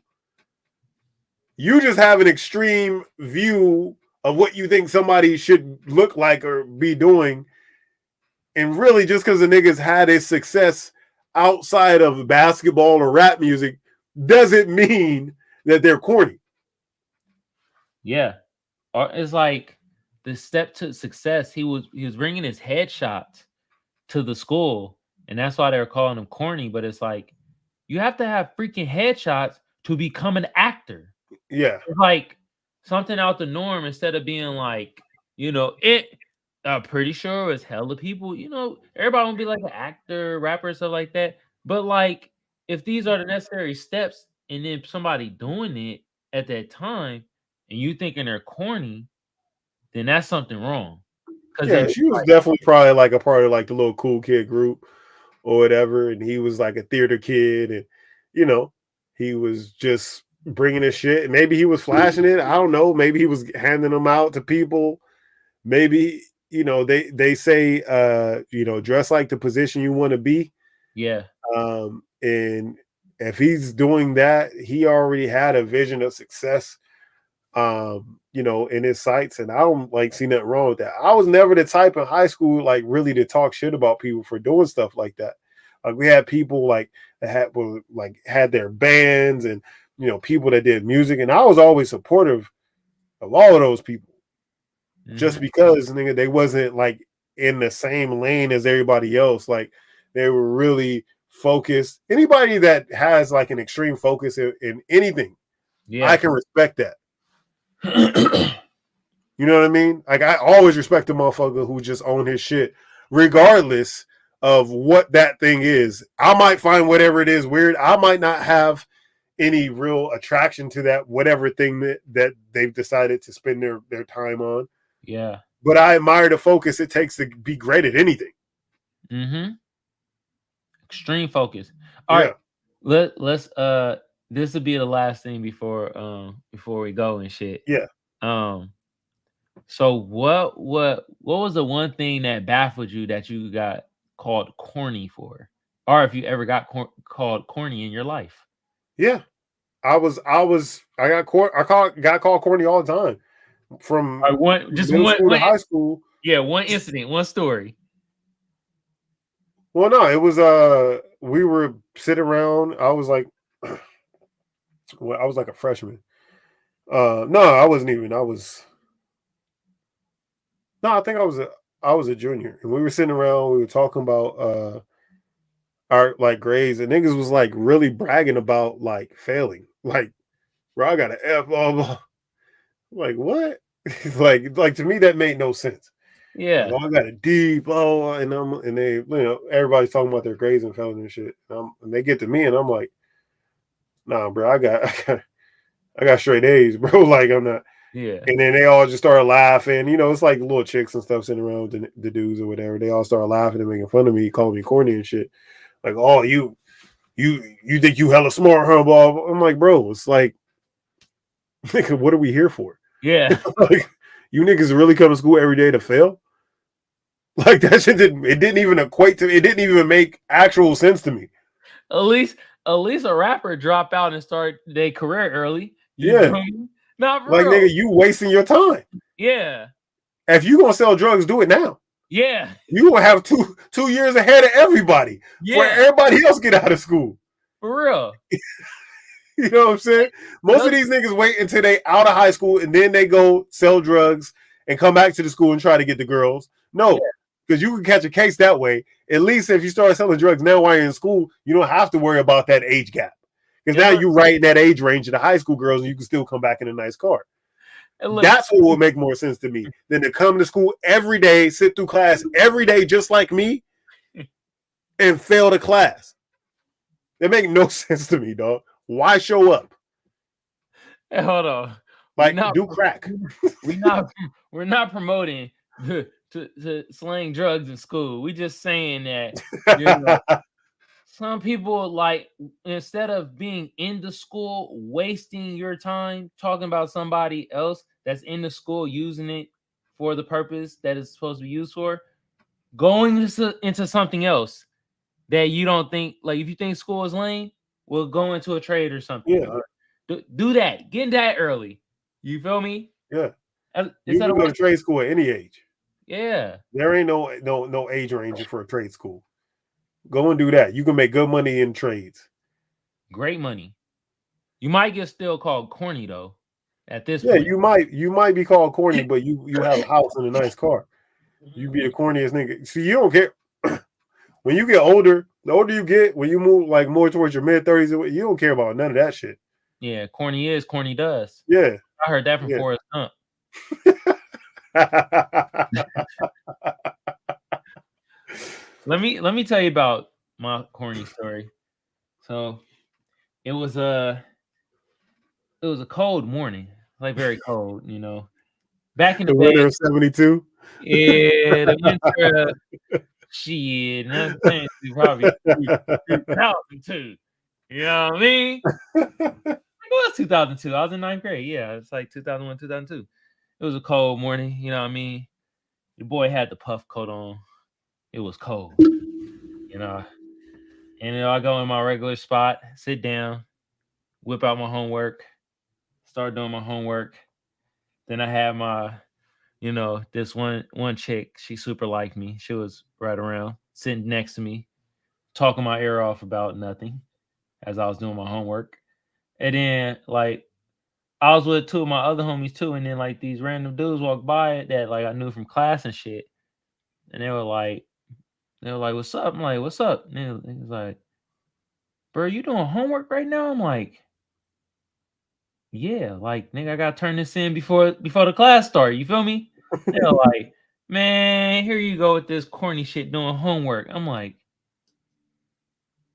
You just have an extreme view of what you think somebody should look like or be doing. And really, just because the niggas had a success outside of basketball or rap music doesn't mean that they're corny. Yeah. Or it's like the step to success, he was bringing his headshot to the school, and that's why they're calling him corny. But it's like, you have to have freaking headshots to become an actor. Yeah. It's like something out the norm, instead of being like, I'm pretty sure it's hella people, everybody won't be like an actor, rapper, stuff like that. But like, if these are the necessary steps, and then somebody doing it at that time, and you thinking they're corny, then that's something wrong. Yeah, she was definitely probably like a part of like the little cool kid group or whatever, and he was like a theater kid, and he was just bringing his shit. Maybe he was flashing it. I don't know. Maybe he was handing them out to people. maybe, you know, they say, you know, dress like the position you want to be. Yeah. And if he's doing that, he already had a vision of success, you know, in his sights. And I don't like see nothing wrong with that. I was never the type in high school, like really to talk shit about people for doing stuff like that. Like we had people like that had their bands and, you know, people that did music. And I was always supportive of all of those people. Just because nigga, they wasn't like in the same lane as everybody else. Like they were really focused. Anybody that has like an extreme focus in anything, I can respect that. You know what I mean? Like I always respect the motherfucker who just own his shit, regardless of what that thing is. I might find whatever it is weird. I might not have any real attraction to that whatever thing that they've decided to spend their time on. Yeah. But I admire the focus it takes to be great at anything. Extreme focus. All right. Let's this will be the last thing before we go and shit. Yeah. So what was the one thing that baffled you that you got called corny for? Or if you ever got called corny in your life? Yeah. I got called corny all the time. From one to high school. Yeah, one incident, one story. Well, no, it was we were sitting around. I was like I was like a freshman. No, I wasn't even. I think I was a junior. And we were sitting around, we were talking about our like grades, and niggas was like really bragging about like failing. Like, bro, I got an F, blah blah. Like, what? like to me that made no sense. Yeah. Like, oh, I got a D, blah, and they, you know, everybody's talking about their grades and failing and shit. And they get to me and I'm like, nah, bro, I got straight A's, bro. Like I'm not. Yeah. And then they all just started laughing. You know, it's like little chicks and stuff sitting around with the dudes or whatever. They all started laughing and making fun of me, calling me corny and shit. Like, oh, you think you hella smart, huh? Blah, blah. I'm like, bro, it's like, nigga, what are we here for? Yeah. Like, you niggas really come to school every day to fail? Like that shit didn't even equate to. It didn't even make actual sense to me. At least a rapper drop out and start their career early. Yeah. Not like real. Nigga, you wasting your time. Yeah. If you gonna sell drugs, do it now. Yeah. You will have two years ahead of everybody. Yeah. For everybody else get out of school. For real. You know what I'm saying? Most of these niggas wait until they out of high school and then they go sell drugs and come back to the school and try to get the girls. No, because you can catch a case that way. At least if you start selling drugs now while you're in school, you don't have to worry about that age gap. Because now you're right in that age range of the high school girls and you can still come back in a nice car. That's what would make more sense to me than to come to school every day, sit through class every day just like me, and fail the class. That make no sense to me, dog. Why show up? Hey, hold on. Like, do crack. We're not promoting to slang drugs in school. We just saying that some people, like, instead of being in the school, wasting your time talking about somebody else that's in the school using it for the purpose that it's supposed to be used for, going into something else that you don't think, like, if you think school is lame, we'll go into a trade or something. Yeah. Do that. Get in that early. You feel me? Yeah. You can go to trade school at any age. Yeah. There ain't no age range for a trade school. Go and do that. You can make good money in trades. Great money. You might get still called corny though. At this point. Yeah, you might be called corny, but you have a house and a nice car. You be the corniest nigga. See, you don't care. When you get older, the older you get, when you move like more towards your mid-30s, you don't care about none of that shit. Yeah, corny is, corny does. Yeah. I heard that from Forrest Gump. Let me tell you about my corny story. So it was a cold morning, like very cold, you know. Back in the winter of 72. Yeah, the winter. Shit, that's probably 2002. You know what I mean? It was 2002. I was in 9th grade. Yeah, it's like 2001, 2002. It was a cold morning. You know what I mean? The boy had the puff coat on. It was cold, you know. And then I go in my regular spot, sit down, whip out my homework, start doing my homework. Then I have my, this one chick. She super liked me. She was right around, sitting next to me, talking my ear off about nothing as I was doing my homework. And then like I was with two of my other homies too, and then like these random dudes walked by that like I knew from class and shit, and they were like, "What's up?" I'm like, "What's up?" And he was like, "Bro, you doing homework right now?" I'm like, "Yeah, like nigga, I gotta turn this in before the class start." You feel me? They're like, "Man, here you go with this corny shit doing homework." I'm like,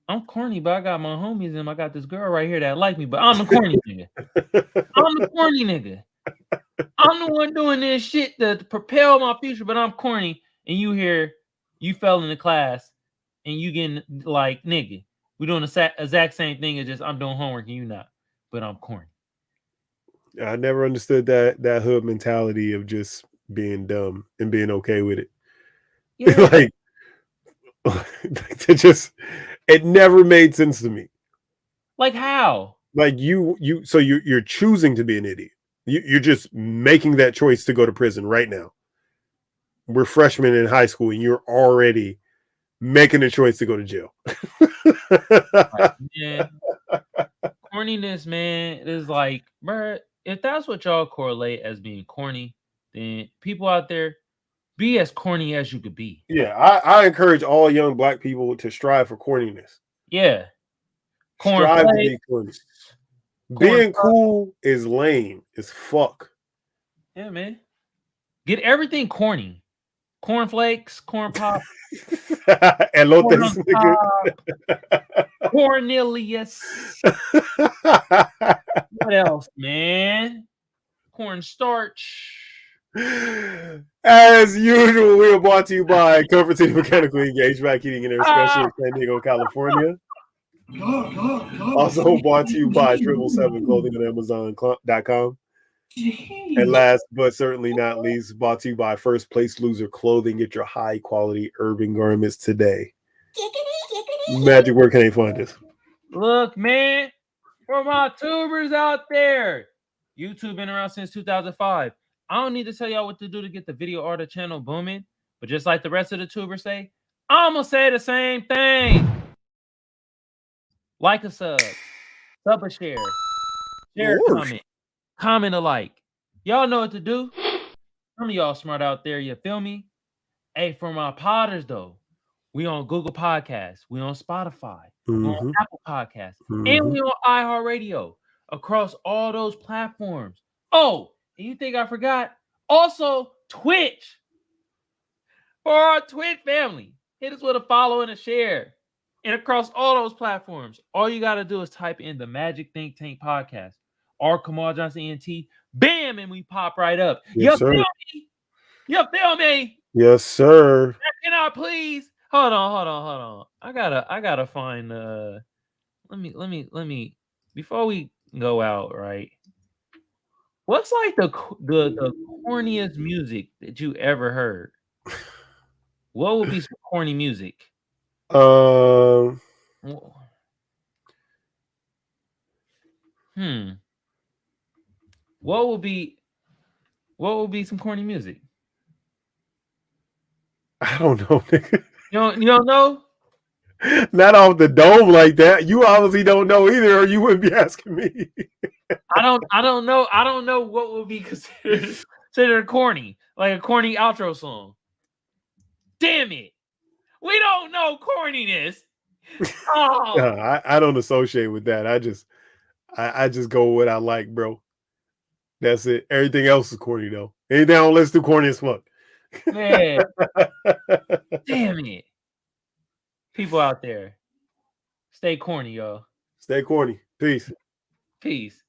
"I'm corny, but I got my homies and I got this girl right here that like me, but I'm the corny nigga. I'm the corny nigga. I'm the one doing this shit to propel my future, but I'm corny." And you fell in the class and you getting like, nigga, we doing the exact same thing as just I'm doing homework and you not, but I'm corny. I never understood that hood mentality of just being dumb and being okay with it. Yeah. like it never made sense to me. Like how? Like you're choosing to be an idiot. You're just making that choice to go to prison right now. We're freshmen in high school and you're already making a choice to go to jail. Yeah. Corniness, man, is like, bruh, if that's what y'all correlate as being corny, then people out there, be as corny as you could be. Yeah, I encourage all young black people to strive for corniness. Yeah. Strive to be corny. Being cool is lame as fuck. Yeah, man. Get everything corny. Cornflakes, corn pop, Elotes, Cornelius. What else, man? Cornstarch. As usual, we are brought to you by Comfort City Mechanical HVAC Heating and Air Special in San Diego, California. Also brought to you by 777 Clothing on Amazon.com. And last but certainly not least, brought to you by First Place Loser Clothing. Get your high quality urban garments today. Magic, where can they find us? Look, man, for my tubers out there, YouTube been around since 2005. I don't need to tell y'all what to do to get the video or the channel booming, but just like the rest of the tubers say, I'm gonna say the same thing. Like a sub a share a comment a like. Y'all know what to do. Some of y'all smart out there, you feel me? Hey, for my potters though, we on Google Podcasts, we on Spotify, we on Apple Podcasts, and we on iHeartRadio across all those platforms. Oh, and you think I forgot? Also, Twitch. For our Twitch family, hit us with a follow and a share. And across all those platforms, all you got to do is type in the Magic Think Tank podcast or Kamal Johnson ENT. Bam, and we pop right up. Yes, sir. You feel me? Yes, sir. Can I please? Hold on. I gotta find let me before we go out, right? What's like the corniest music that you ever heard? What would be some corny music? What would be some corny music? I don't know, nigga. You don't know? Not off the dome like that. You obviously don't know either, or you wouldn't be asking me. I don't know. I don't know what would be considered corny, like a corny outro song. Damn it. We don't know corniness. Oh. I don't associate with that. I just go with what I like, bro. That's it. Everything else is corny though. Anything I don't listen to corny as fuck. Man. Damn it. People out there, stay corny, y'all. Stay corny. Peace. Peace.